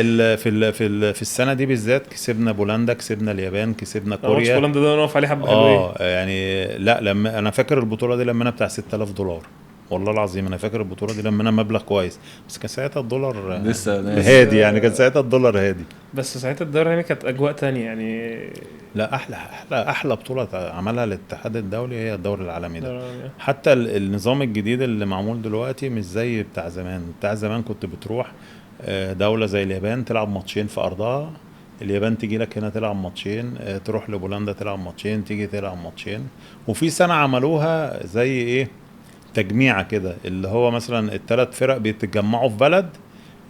في السنه دي بالذات كسبنا بولندا، كسبنا اليابان، كسبنا ماتش كوريا. هولندا ده نقف عليه حبه حلوين. يعني لا، لما انا فاكر البطوله دي لما انا بتاع 6000 دولار، والله العظيم انا فاكر البطوله دي لما انا مبلغ كويس، بس كان ساعتها الدولار لسه ناس. هادي يعني، كان ساعتها الدولار هادي. بس ساعتها الدوري العالمي كانت اجواء تانية يعني. لا، احلى بطوله عملها الاتحاد الدولي هي الدوري العالمي ده. الدوري العالمي. حتى النظام الجديد اللي معمول دلوقتي مش زي بتاع زمان. بتاع زمان كنت بتروح دولة زي اليابان تلعب ماتشين في أرضها، اليابان تيجي لك هنا تلعب ماتشين، تروح لبولندا تلعب ماتشين، تيجي تلعب ماتشين. وفي سنة عملوها زي ايه، تجميعة كده، اللي هو مثلا الثلاث فرق بيتجمعوا في بلد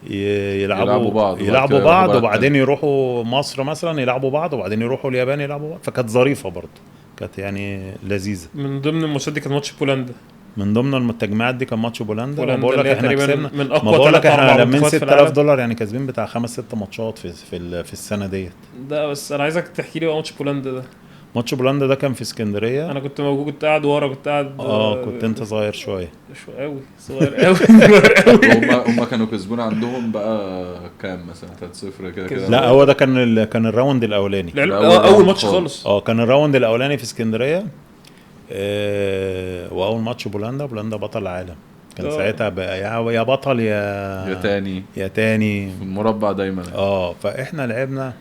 يلعبوا بعض، يلعبوا بعض وبعدين يروحوا مصر مثلا يلعبوا بعض، وبعدين يروحوا اليابان يلعبوا بعض. فكانت ظريفة برضه، كانت يعني لذيذة. من ضمن الماتشات دي كان ماتش بولندا. من ضمن التجمعات دي كان ماتش بولندا. بقول لك اللي هي احنا تقريبا كسبنا، من ما اقوى بقول لك 3 4 احنا لمين منتخبات في 6000 العالم. دولار يعني، كاسبين بتاع 5 6 ماتشات في السنه ديت. ده بس انا عايزك تحكي لي بقى ماتش بولندا ده. ماتش بولندا ده كان في اسكندريه. انا كنت موجود، كنت قاعد ورا، كنت قاعد كنت انت صغير شويه. قوي صغير قوي. صغير قوي. هم كانوا كسبونا عندهم بقى كام مثلا 3-0 كده. لا، هو ده كان الراوند الاولاني. اول ماتش خالص. كان الراوند الاولاني في اسكندريه. واول ماتش بولندا بطل العالم كان ساعتها بقى، يا بطل يا تاني في المربع دايما. فاحنا لعبنا،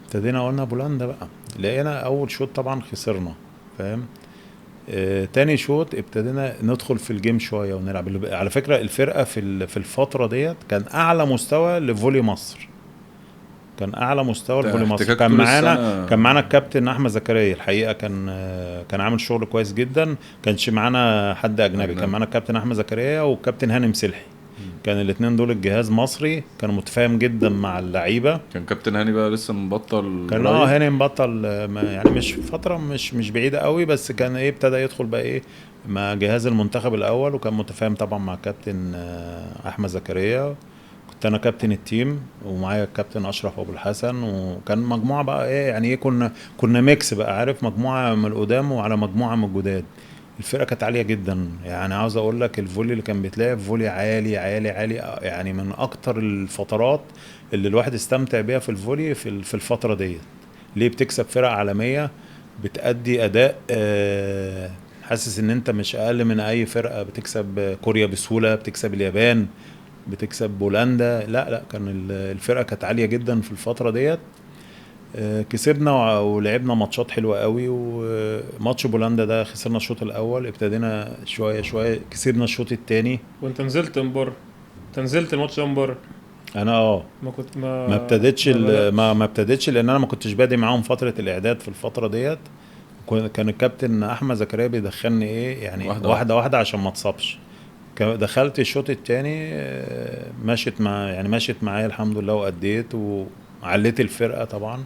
ابتدينا قلنا بولندا بقى، لقينا اول شوط طبعا خسرنا، فاهم. تاني شوط ابتدينا ندخل في الجيم شويه ونلعب. على فكره الفرقه في الفتره ديت كان اعلى مستوى لفولي مصر، كان اعلى مستوى لفولي مصر. كان معانا الكابتن احمد زكريا، الحقيقه كان عامل شغل كويس جدا. كانش معانا حد اجنبي. كان معانا الكابتن احمد زكريا والكابتن هاني مسلحي. كان الاثنين دول الجهاز مصري، كان متفاهم جدا مع اللعيبه. كان كابتن هاني بقى لسه مبطل، كان هاني مبطل يعني مش فتره مش بعيده قوي، بس كان ابتدى يدخل بقى مع جهاز المنتخب الاول، وكان متفاهم طبعا مع كابتن احمد زكريا. كنت انا كابتن التيم، ومعايا الكابتن اشرف ابو الحسن، وكان مجموعه بقى يعني كنا ميكس بقى، عارف، مجموعه من القدام وعلى مجموعه من الجداد. الفرقه كانت عاليه جدا يعني. عاوز اقول لك الفولي اللي كان بيتلعب فولي عالي عالي عالي يعني، من اكتر الفترات اللي الواحد استمتع بيها في الفولي في الفتره ديت. ليه؟ بتكسب فرق عالميه، بتأدي اداء حاسس ان انت مش اقل من اي فرقه. بتكسب كوريا بسهوله، بتكسب اليابان، بتكسب بولندا. لا كان الفرقه كانت عاليه جدا في الفتره ديت. كسبنا ولعبنا ماتشات حلوه قوي. وماتش بولندا ده خسرنا الشوط الاول، ابتدينا شويه كسبنا الشوط الثاني. وانت نزلت من بره، نزلت الماتش ده من بره. انا ما كنت ما ابتديتش لان انا ما كنتش بادئ معاهم فتره الاعداد في الفتره ديت. كان الكابتن احمد زكريا بيدخلني يعني واحده عشان ما اتصابش. دخلت الشوط الثاني، ماشيت معايا الحمد لله، واديت وعليت الفرقه طبعا.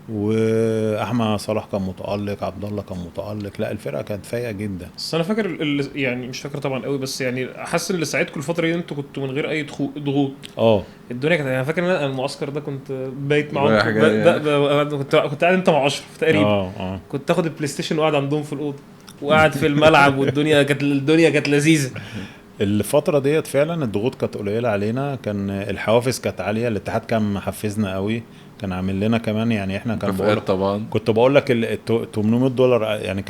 واحمد صلاح كان متالق، عبد الله كان متالق، لا الفرقه كانت فايقه جدا. بس انا فاكر يعني مش فاكر طبعا قوي، بس يعني حاسس ان اللي ساعدكم الفتره دي انتوا كنتوا من غير اي ضغوط. اه الدنيا كانت، انا فاكر ان انا المعسكر ده كنت بايت معاهم، رايح جاي. كنت قاعد انت مع اشرف تقريبا. اه كنت تاخد البلاي ستيشن وقاعد عندهم في الاوضه وقاعد في الملعب، والدنيا كانت لذيذه. الفترة ديت فعلا الضغوط كانت قليلة علينا، كان الحوافز كانت عالية، الاتحاد كان محفزنا قوي، كان عامل لنا كمان يعني احنا كان بقول مكافآت طبعا. كنت بقول لك $800 يعني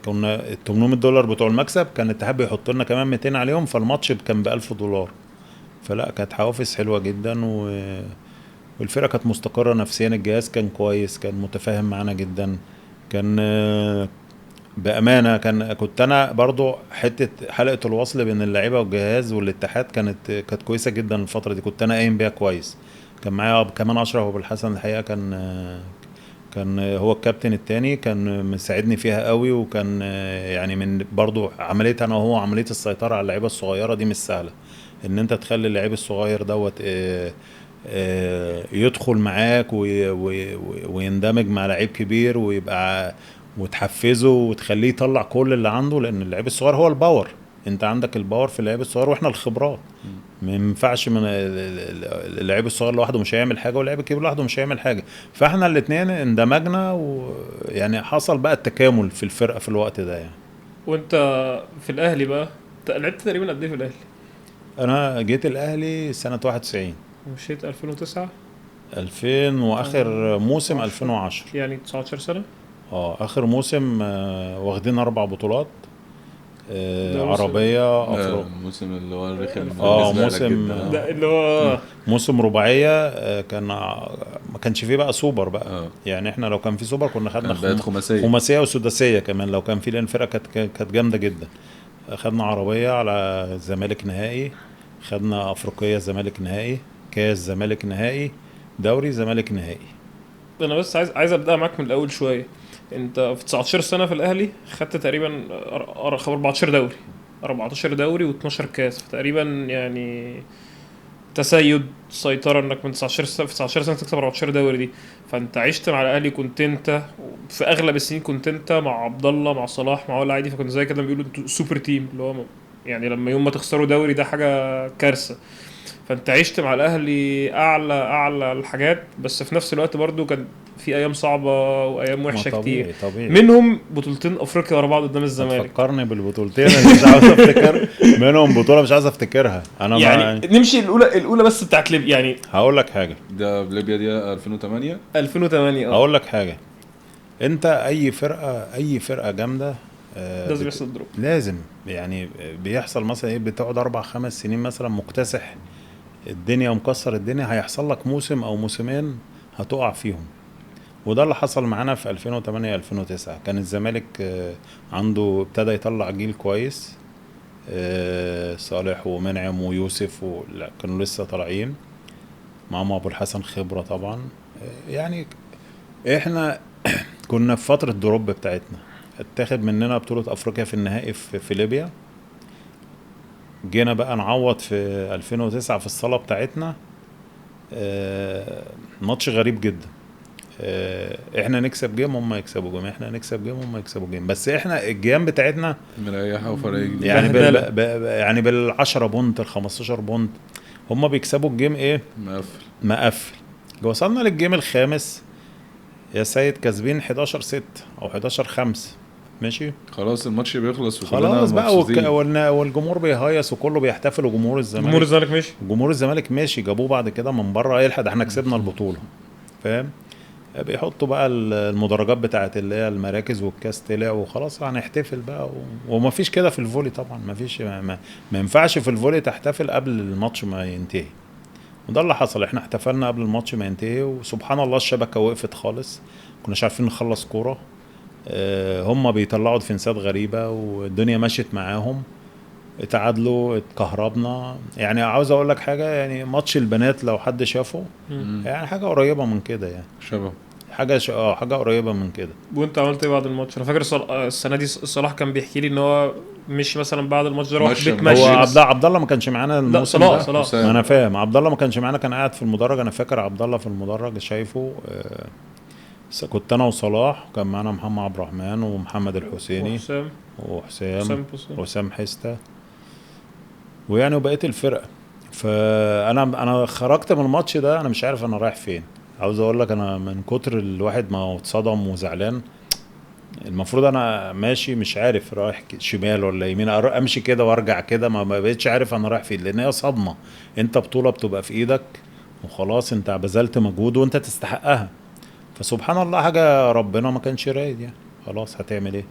كنا ال $800 بتوع المكسب، كان الاتحاد بيحط لنا كمان 200 عليهم، فالماتش كان $1000. فلا كانت حوافز حلوة جدا والفرقة كانت مستقرة نفسيا، الجهاز كان كويس، كان متفاهم معانا جدا، كان بأمانة كنت أنا برضو حلقة الوصل بين اللعيبة والجهاز والاتحاد كانت كويسة جدا الفترة دي، كنت أنا قايم بيها كويس. كان معايا كمان أشرف أبو الحسن الحقيقة، كان هو الكابتن التاني، كان مساعدني فيها قوي، وكان يعني من برضو عملية أنا وهو عملية السيطرة على اللعيبة الصغيرة دي مش سهلة، إن أنت تخلي اللعيب الصغير دوت يدخل معاك ويندمج مع لعيب كبير وتحفزه وتخليه يطلع كل اللي عنده، لان اللعيب الصغير هو الباور، انت عندك الباور في اللعيب الصغير واحنا الخبرات. ما ينفعش من اللعيب الصغير لوحده مش هيعمل حاجه، واللعيب الكبير لوحده مش هيعمل حاجه، فاحنا الاثنين اندمجنا، ويعني حصل بقى التكامل في الفرقه في الوقت ده يعني. وانت في الاهلي بقى لعبت تقريبا قد ايه في الاهلي؟ انا جيت الاهلي سنه 91، مشيت 2009 2000 واخر موسم 2010 يعني 19 سنه. اخر موسم واخدين 4 بطولات عربيه الموسم اللي هو الرخم موسم ده اللي هو موسم رباعيه، كان ما كانش فيه بقى سوبر بقى. يعني احنا لو كان في سوبر كنا خدنا خماسيه وسداسيه كمان لو كان في، لان الفرقه كانت جامده جدا. خدنا عربيه على الزمالك نهائي، خدنا افريقيه زمالك نهائي، كاس زمالك نهائي، دوري زمالك نهائي. انا بس عايز ابدا معاك من الاول شويه. انت في 19 سنه في الاهلي خدت تقريبا 14 دوري و12 كاس تقريبا، يعني تسيد سيطره انك من 19 سنه في 19 سنه تكسب 14 دوري دي. فانت عشت مع الاهلي، كنت انت في اغلب السنين كنت انت مع عبد الله مع صلاح مع ولا عادي، فكنت زي كده بيقولوا انتوا سوبر تيم، اللي هو يعني لما يوم ما تخسروا دوري ده حاجه كارثه. فانت عشت مع الاهلي اعلى الحاجات، بس في نفس الوقت برضو كان في ايام صعبه وايام وحشه كتير، طبيعي. منهم بطولتين افريقيا ورا بعض قدام الزمالك. فكرني بالبطولتين اللي مش عاوز افتكر منهم بطوله مش عاوز افتكرها انا يعني نمشي الاولى بس بتاعت ليبيا. يعني هقول لك حاجه، ده ليبيا دي 2008 هقول لك حاجه، انت اي فرقه جامده لازم يحصل دروب، لازم يعني بيحصل مثلا ايه، بتقعد 4-5 سنين مثلا مكتسح الدنيا ومكسر الدنيا، هيحصل لك موسم او موسمين هتقع فيهم، وده اللي حصل معانا في 2008 2009. كان الزمالك عنده ابتدى يطلع جيل كويس، صالح ومنعم ويوسف كانوا لسه طالعين معهم ابو الحسن خبرة طبعا. يعني احنا كنا في فترة دروب بتاعتنا، اتاخد مننا بطولة افريقيا في النهائي في ليبيا، جينا بقى نعوض في 2009 في الصالة بتاعتنا، ماتش غريب جدا، احنا نكسب جيم هم يكسبوا جيم، احنا نكسب جيم هم يكسبوا جيم، بس احنا الجيم بتاعتنا مريحه وفريق يعني يعني بال10 بونت ال15 بونت، هم بيكسبوا الجيم ايه مقفل. وصلنا للجيم الخامس يا سيد كسبين 11-6 او 11-5، ماشي خلاص الماتش بيخلص خلاص بقى، والجمهور بيهيص وكله بيحتفل، وجمهور الزمالك ماشي، جمهور الزمالك ماشي، جابوه بعد كده من بره يلحق احنا كسبنا البطوله، فاهم؟ بيحطوا بقى المدرجات بتاعت اللي هي المراكز والكاس طلع وخلاص هنحتفل بقى وما فيش كده في الفولي طبعا، ما فيش ما ينفعش في الفولي تحتفل قبل الماتش ما ينتهي، وده اللي حصل. احنا احتفلنا قبل الماتش ما ينتهي، وسبحان الله الشبكه وقفت خالص، كناش عارفين نخلص كوره، هم بيطلعوا دفنسات غريبه والدنيا مشيت معاهم، اتعادلوا اتكهربنا. يعني عاوز اقول لك حاجه، يعني ماتش البنات لو حد شافه يعني حاجه قريبه من كده، يعني شبه حاجه قريبه من كده. وانت عملت ايه بعد الماتش؟ انا فاكر السنه دي صلاح كان بيحكي لي ان هو مش مثلا بعد الماتش ده راح بيت مشي، هو عبد الله ما كانش معانا الموسم ده. صلاح انا فاهم، عبد الله ما كانش معانا، كان قاعد في المدرج، انا فاكر عبد الله في المدرج شايفه كنت انا وصلاح، وكان معانا محمد عبد الرحمن ومحمد الحسيني وحسام وحسام بوصل. وسام حسته، ويعني وبقيت الفرقه. فانا خرجت من الماتش ده انا مش عارف انا رايح فين. عاوز اقول لك انا من كتر الواحد ما هو اتصدم وزعلان، المفروض انا ماشي مش عارف رايح شمال ولا يمين، امشي كده وارجع كده، ما بقتش عارف انا رايح فين، لان هي صدمه. انت بطوله بتبقى في ايدك وخلاص، انت بذلت مجهود وانت تستحقها، فسبحان الله حاجه ربنا ما كانش رايد يعني، خلاص هتعمل ايه.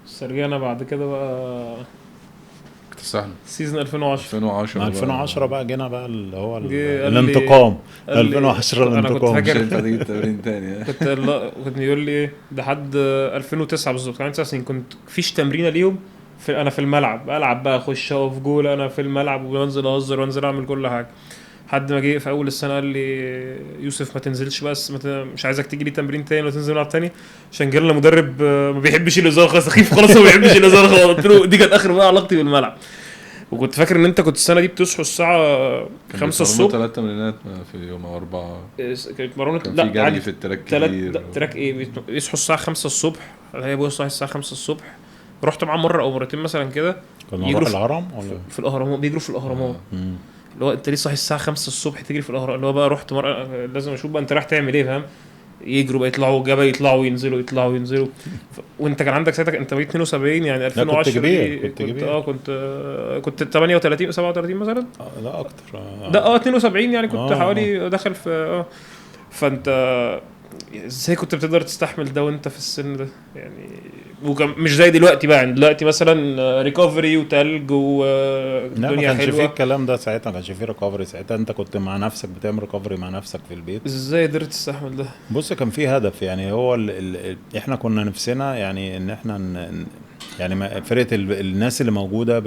بس رجعنا بعد كده بقى كنت سهل. سيزون 2010. 2010 مع بقى. 2010 بقى جينا بقى اللي هو جه قال الانتقام. قال لي 2010 انا كنت الانتقام. مش فاكر هينفع تيجي التمرين تاني. كنت يقول لي ايه ده حد 2009 بالظبط، كان 9 سنين، كنت فيش تمرينه ليهم انا في الملعب العب بقى، اخش اقف جول انا في الملعب، وانزل اهزر وانزل اعمل كل حاجه. حد ما جه في اول السنه قال لي يوسف ما تنزلش، بس مش عايزك تيجي لي تمرين تاني ولا تنزل ملعب تاني، عشان جالنا مدرب ما بيحبش الهزار خالص، سخيف خالص ما بيحبش الهزار خالص. قلت له دي كانت اخر بقى علاقتي بالملعب. وكنت فاكر ان انت كنت السنه دي بتصحوا الساعه 5 الصبح. 3 تمرينات في يوم او 4. كانت مرونه كان في جري في التراك كتير. تراك ايه، يصحوا الساعه 5 الصبح، هي ابويا صاحي الساعه 5 الصبح. رحت معاه مره او مرتين مثلا كده، كنا يجروا نروح في- الهرم ولا في الاهرامات، بيجروا في الاهرامات. مم. اللي هو انت ليه صاحي الساعه 5 الصبح تجري في الاهرام؟ اللي هو بقى رحت مره لازم اشوف بقى انت رايح تعمل ايه، فاهم؟ يجروا بقى، يطلعوا جبل، يطلعوا ينزلوا يطلعوا ينزلوا. وانت كان عندك ساعتها، انت بقيت 72 يعني 2010 كبير، دي كنت كبير. كنت 38 37 مثلا. لا اكتر. ده 72 يعني كنت آه. حوالي داخل في فانت ازاي كنت بتقدر تستحمل ده وانت في السن ده يعني؟ مش زي دلوقتي بقى يعني، دلوقتي مثلا ريكفري وتلج لا ما والدنيا كانش فيه حلوه. الكلام ده ساعتها، ما كانش فيه ريكفري ساعتها، انت كنت مع نفسك بتعمل ريكفري مع نفسك في البيت. ازاي قدرت تستحمل ده؟ بص كان فيه هدف يعني، هو احنا كنا نفسنا يعني ان احنا يعني فرقه الناس اللي موجوده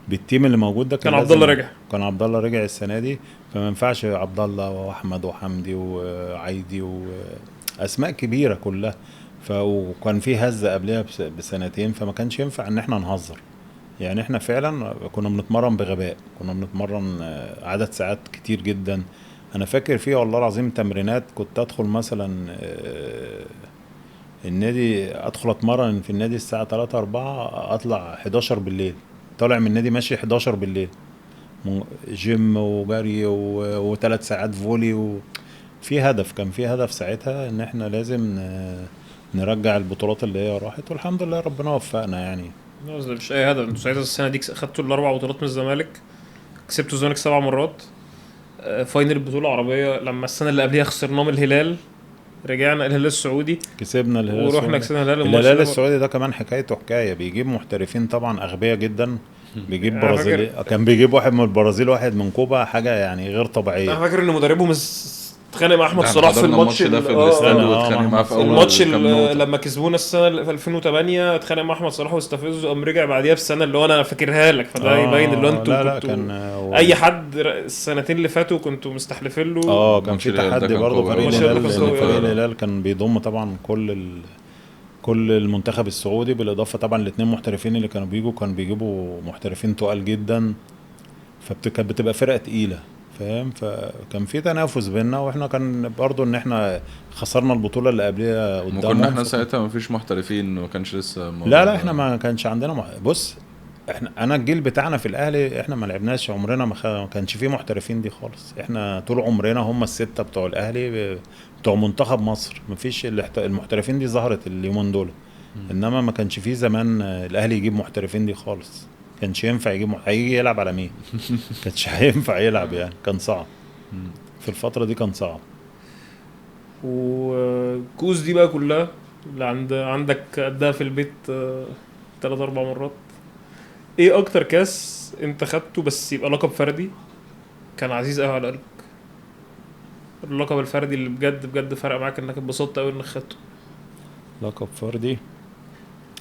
بالتيم اللي موجود ده كان عبد لازم- الله رجع. كان عبد الله رجع السنه دي، فما ينفعش عبد الله واحمد وحمدي وعايدي واسماء كبيره كلها. وكان في هزه قبلها بسنتين، فما كانش ينفع ان احنا نهزر يعني. احنا فعلا كنا بنتمرن بغباء، كنا بنتمرن عدد ساعات كتير جدا. انا فاكر فيه والله العظيم تمرينات كنت ادخل مثلا النادي، ادخل اتمرن في النادي الساعه 3 4، اطلع 11 بالليل، طالع من النادي ماشي 11 بالليل، جيم وجري وثلاث ساعات فولي في هدف، كان في هدف ساعتها ان احنا لازم نرجع البطولات اللي هي راحت، والحمد لله ربنا وفقنا يعني. لا، بس ده مش اي هدف. انتوا ساعتها السنه دي خدتوا الاربع بطولات من الزمالك، كسبتوا الزمالك 7 مرات، فاينل بطوله عربيه لما السنه اللي قبليها خسرناه من الهلال، رجعنا الهلال السعودي كسبنا الهلال ورحنا السعودي. كسبنا الهلال. الماتش الهلال ده السعودي ده كمان حكايته حكايه، بيجيب محترفين طبعا اغبياء جدا، بيجيب أنا برازيلي، كان بيجيب واحد من البرازيل واحد من كوبا، حاجه يعني غير انا طبيعيه. فاكر ان مدربهم اتخانق مع احمد ده صلاح في حضرنا الماتش ده في ال- آه، الاستاد آه. واتخانق معاه في اول الماتش كام نقطة. لما كسبونا السنه اللي في 2008 اتخانق مع احمد صلاح واستفزه، قام رجع بعديها بسنه، اللي هو انا فاكرها لك، فده يبين اللي هو انتوا لا لا كنتوا كان اي حد السنتين اللي فاتوا كنتوا مستحلفين له. كان ماتش في الهلال ده تحدي كان برضه. قوي فريق أوي. ماتش الهلال الهلال كان قوي فريق أوي. الهلال كان بيضم طبعا كل المنتخب السعودي، بالاضافه طبعا الاثنين محترفين اللي كانوا كانوا بيجيبوا محترفين تقال جدا، فكانت بتبقى فرقه تقيله فاهم. فكان في تنافس بيننا، واحنا كان برضو ان احنا خسرنا البطوله اللي قبلها وكنا قدامهم. احنا ساعتها ما فيش محترفين، ما كانش لسه لا احنا ما كانش عندنا بص انا الجيل بتاعنا في الاهلي احنا ما لعبناش عمرنا ما كانش فيه محترفين دي خالص. احنا طول عمرنا هم الستة بتوع الاهلي بتوع منتخب مصر، ما فيش المحترفين دي ظهرت اليومين دول، انما ما كانش فيه زمان الاهلي يجيب محترفين دي خالص. كانش ينفع يجيب هيجي يلعب على مين؟ كانش هينفع يلعب يعني، كان صعب في الفترة دي، كان صعب. وكوز دي بقى كلها اللي عندك قدها في البيت 3-4 مرات. ايه اكتر كاس انت خدته بس يبقى لقب فردي كان عزيز قوي على قلبك؟ اللقب الفردي اللي بجد بجد فرق معاك، انك اتبسطت قوي انك خدته. لقب فردي،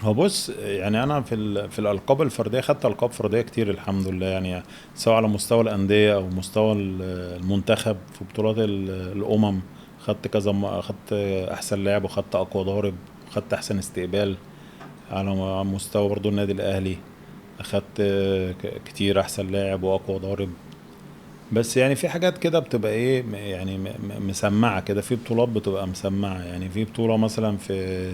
هو بص يعني انا في الالقاب الفرديه خدت القاب فرديه كتير الحمد لله يعني، سواء على مستوى الانديه او مستوى المنتخب في بطولات الامم. خدت كذا خدت احسن لاعب، وخدت اقوى ضارب، وخدت احسن استقبال. على مستوى برضو النادي الاهلي اخدت كتير احسن لاعب واقوى ضارب. بس يعني في حاجات كده بتبقى ايه يعني مسمعه كده، في بطولات بتبقى مسمعه. يعني في بطوله مثلا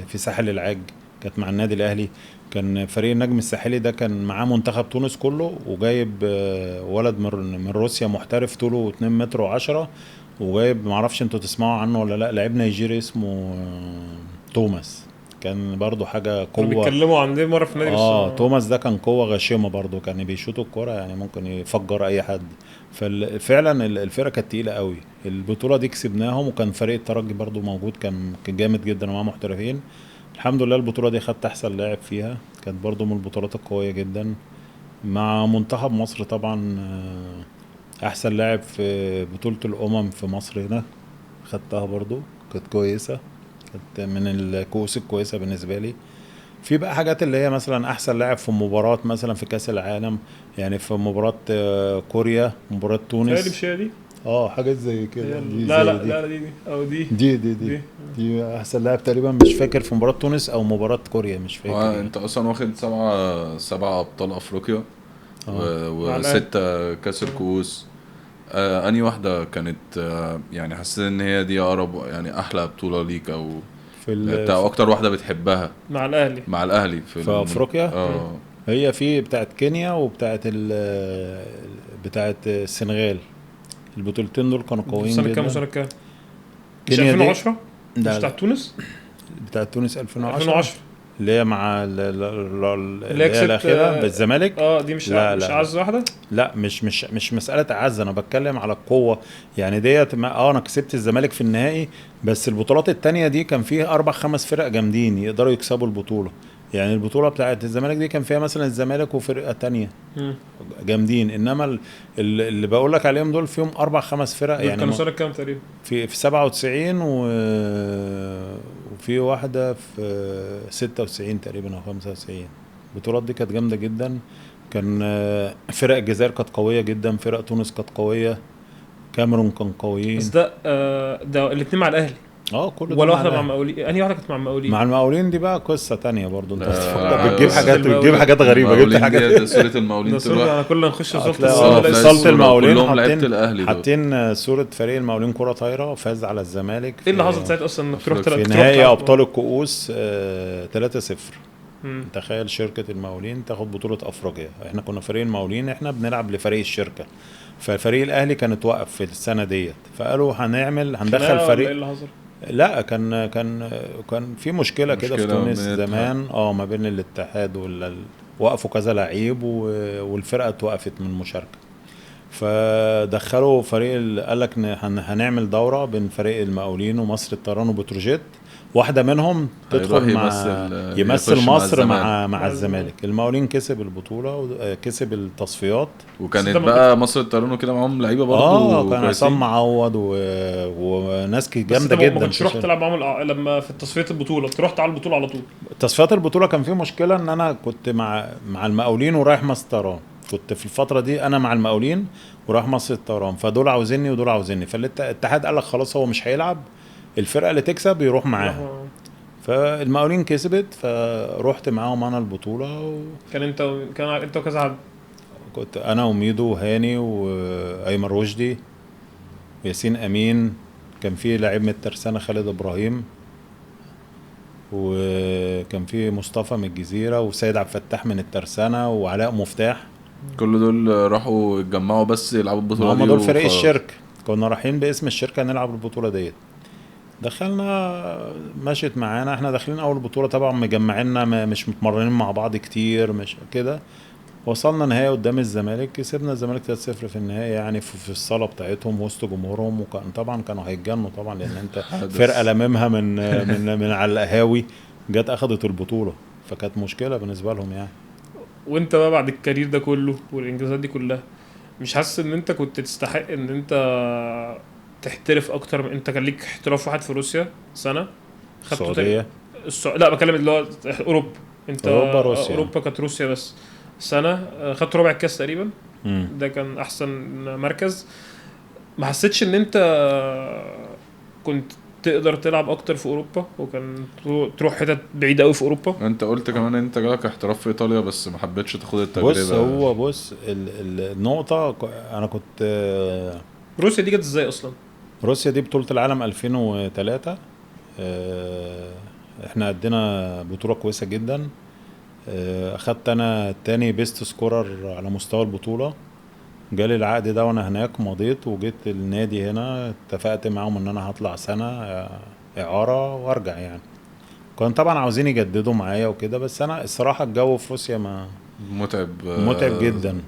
في ساحل العاج كانت مع النادي الاهلي، كان فريق النجم الساحلي ده كان معاه منتخب تونس كله، وجايب ولد من روسيا محترف طوله 2 متر و10، وجايب معرفش انتوا تسمعوا عنه ولا لا، لعيب نيجيري اسمه توماس. كان برضو حاجه كانوا قوه. بيتكلموا عن دي مره في النادي بس توماس ده كان قوة غاشمة برضو، كان بيشوط الكرة يعني ممكن يفجر اي حد. ففعلا الفرقة كانت تقيلة قوي. البطولة دي كسبناهم، وكان فريق الترجي برضو موجود، كان جامد جدا ومعاه محترفين. الحمد لله البطولة دي خدت احسن لاعب فيها، كانت برضو من البطولات القوية جدا. مع منتخب مصر طبعا احسن لاعب في بطولة الامم في مصر هنا، خدتها برضو، كانت كويسة، كانت من الكؤوس الكويسة بالنسبة لي. في بقى حاجات اللي هي مثلا احسن لاعب في مباراة مثلا في كأس العالم، يعني في مباراة كوريا، مباراة تهيألي تونس. مش هي دي. حاجات زي كده، دي لا زي لا دي. لا لا، دي او دي دي دي دي احسن لاعب تقريبا، مش فاكر في مباراة تونس او مباراة كوريا، مش هو فاكر يعني. انت اصلا واخد سبعة ابطال افريقيا اه مع الاهلي. وستة كاس الكؤوس. انهي واحدة كانت يعني حسيت ان هي دي اقرب يعني احلى بطولة ليك، او في لعبتها، او في, اكتر واحدة بتحبها مع الاهلي. مع الاهلي في افريقيا. مم. اه هي في بتاعت كينيا وبتاعت بتاعت السنغال، البطولتين دول كانوا دول قويين سنه كام جدا. وسنه كام؟ مش كينيا دي 2010؟ مش لا بتاعت لا، تونس؟ بتاعت تونس 2010، 2010 اللي هي مع اللي هي اللي هي كسبت الأخيرة بالزمالك. دي مش لا مش لا لا اعز واحده. لا، مش مسألة أعز، أنا بتكلم على القوة. يعني ديت أنا كسبت الزمالك في النهائي، بس البطولات التانية دي كان فيها 4 5 فرق جامدين يقدروا يكسبوا البطولة. يعني البطولة بتاعت الزمالك دي كان فيها مثلا الزمالك وفرقة تانية مم. جامدين، إنما اللي بقول لك عليهم دول فيهم 4 5 فرق دول يعني كانوا سنه كام تقريبا؟ في 97 وفي واحدة في 96 تقريبا أو 95. البطولات دي كانت جامدة جدا. كان فرق الجزائر كانت قوية جدا، فرق تونس كانت قوية، كاميرون كان بس قويين. ده الاثنين مع الاهلي كل دول ولا مع واحده مع الأهلي. المقاولين؟ انهي واحده كانت مع المقاولين؟ مع المقاولين دي بقى قصة تانية برضو، انت بتفكر بتجيب قصه حاجات، بتجيب المقاولين. حاجات غريبة، جبت المقاولين حاجات. دي صورة ده المقاولين صورة انا طلع. كل ما نخش صورة هتلاقي الصورة الاقي تلاقي صالة صورة. الصورة المقاولين كلهم لعيبة حاطين، الاهلي دول صورة فريق المقاولين كرة طايرة فاز على الزمالك ايه اللي حصل في ساعتها اصلا انك أفريقيا. في تروح نهائي تلعب؟ ابطال الكؤوس 3-0. مم. تخيل شركة المقاولين تاخد بطولة افريقيا، احنا كنا فريق المقاولين، احنا بنلعب لفريق الشركة. فالفريق الاهلي كان اتوقف في السنة ديت، فقالوا هندخل خناقة ولا ايه فريق. اللي حصل؟ لا كان في مشكلة كده في مشكلة تونس بين الاتحاد. زمان، ما بين الاتحاد وقفوا كذا لعيب والفرقة اتوقفت من المشاركة. فدخلوا فريق قال لك هنعمل دورة بين فريق المقاولين ومصر الطيران وبتروجيت، واحدة منهم تدخل هيروح مع يمثل يخش مع مصر الزمالك. مع الزمالك. المقاولين كسب البطولة وكسب التصفيات. بس انت وكانت ما كنت بقى مصر الطيران وكده معاهم لعيبة برضو كان عصام كويسين. معوض وناس بس انت جامدة ما جدا كنتش رحت تلعب معاهم لما في تصفية البطولة كنت رحت على البطولة على طول؟ تصفيات البطولة كان في مشكلة ان انا كنت مع المقاولين ورايح مصر الطيران. كنت في الفترة دي انا مع المقاولين ورايح مصر الطيران، فدول عاوزيني ودول عاوزيني، فالاتحاد قال لك خلاص هو مش هيلعب، الفرقة اللي تكسب يروح معاها. راحوا- فالمقاولين كسبت، فروحت معاهم انا البطولة. كان انت وكذا حد. وكنت انا وميدو وهاني وايمن رشدي وياسين امين، كان في لاعب من الترسانة خالد ابراهيم، وكان في مصطفى من الجزيرة وسيد عبد الفتاح من الترسانة وعلاء مفتاح. كل دول راحوا اتجمعوا بس يلعبوا ما البطولة هم دي دول فريق وخلاص. الشركة، كنا رايحين باسم الشركة نلعب البطولة ديت. دخلنا، مشيت معانا، احنا داخلين اول بطولة طبعا مجمعيننا، مش متمرنين مع بعض كتير مش كده. وصلنا نهائي قدام الزمالك، كسبنا الزمالك 3-0 في النهائي، يعني في الصالة بتاعتهم وسط جمهورهم، وكان طبعا كانوا هيتجنوا طبعا، لان انت فرقة حدث. لممها من على القهاوي جت اخدت البطولة، فكانت مشكلة بالنسبة لهم يعني. وانت بقى بعد الكارير ده كله والانجازات دي كلها مش حاسس ان انت كنت تستحق ان انت تحترف اكتر؟ انت كان ليك احتراف واحد في روسيا سنة خدته السعودية، لا بكلم اللي هو اوروبا. انت اوروبا، روسيا. اوروبا كانت روسيا بس سنة خدت ربع الكاس تقريبا. مم. ده كان احسن مركز. ما حسيتش ان انت كنت تقدر تلعب اكتر في اوروبا، وكان تروح حتت بعيده قوي في اوروبا. انت قلت كمان انت جالك احتراف في ايطاليا بس ما حبيتش تاخد التجربه. بص النقطه انا كنت روسيا دي جت ازاي اصلا؟ روسيا دي بطوله العالم 2003. احنا عندنا بطوله كويسه جدا. اخدت انا تاني بيست سكورر على مستوى البطوله. جالي العقد ده وانا هناك، مضيت وجيت النادي هنا، اتفقت معاهم ان انا هطلع سنه اعاره وارجع يعني. كان طبعا عاوزين يجددوا معايا وكده، بس انا الصراحه الجو في روسيا ما متعب جدا.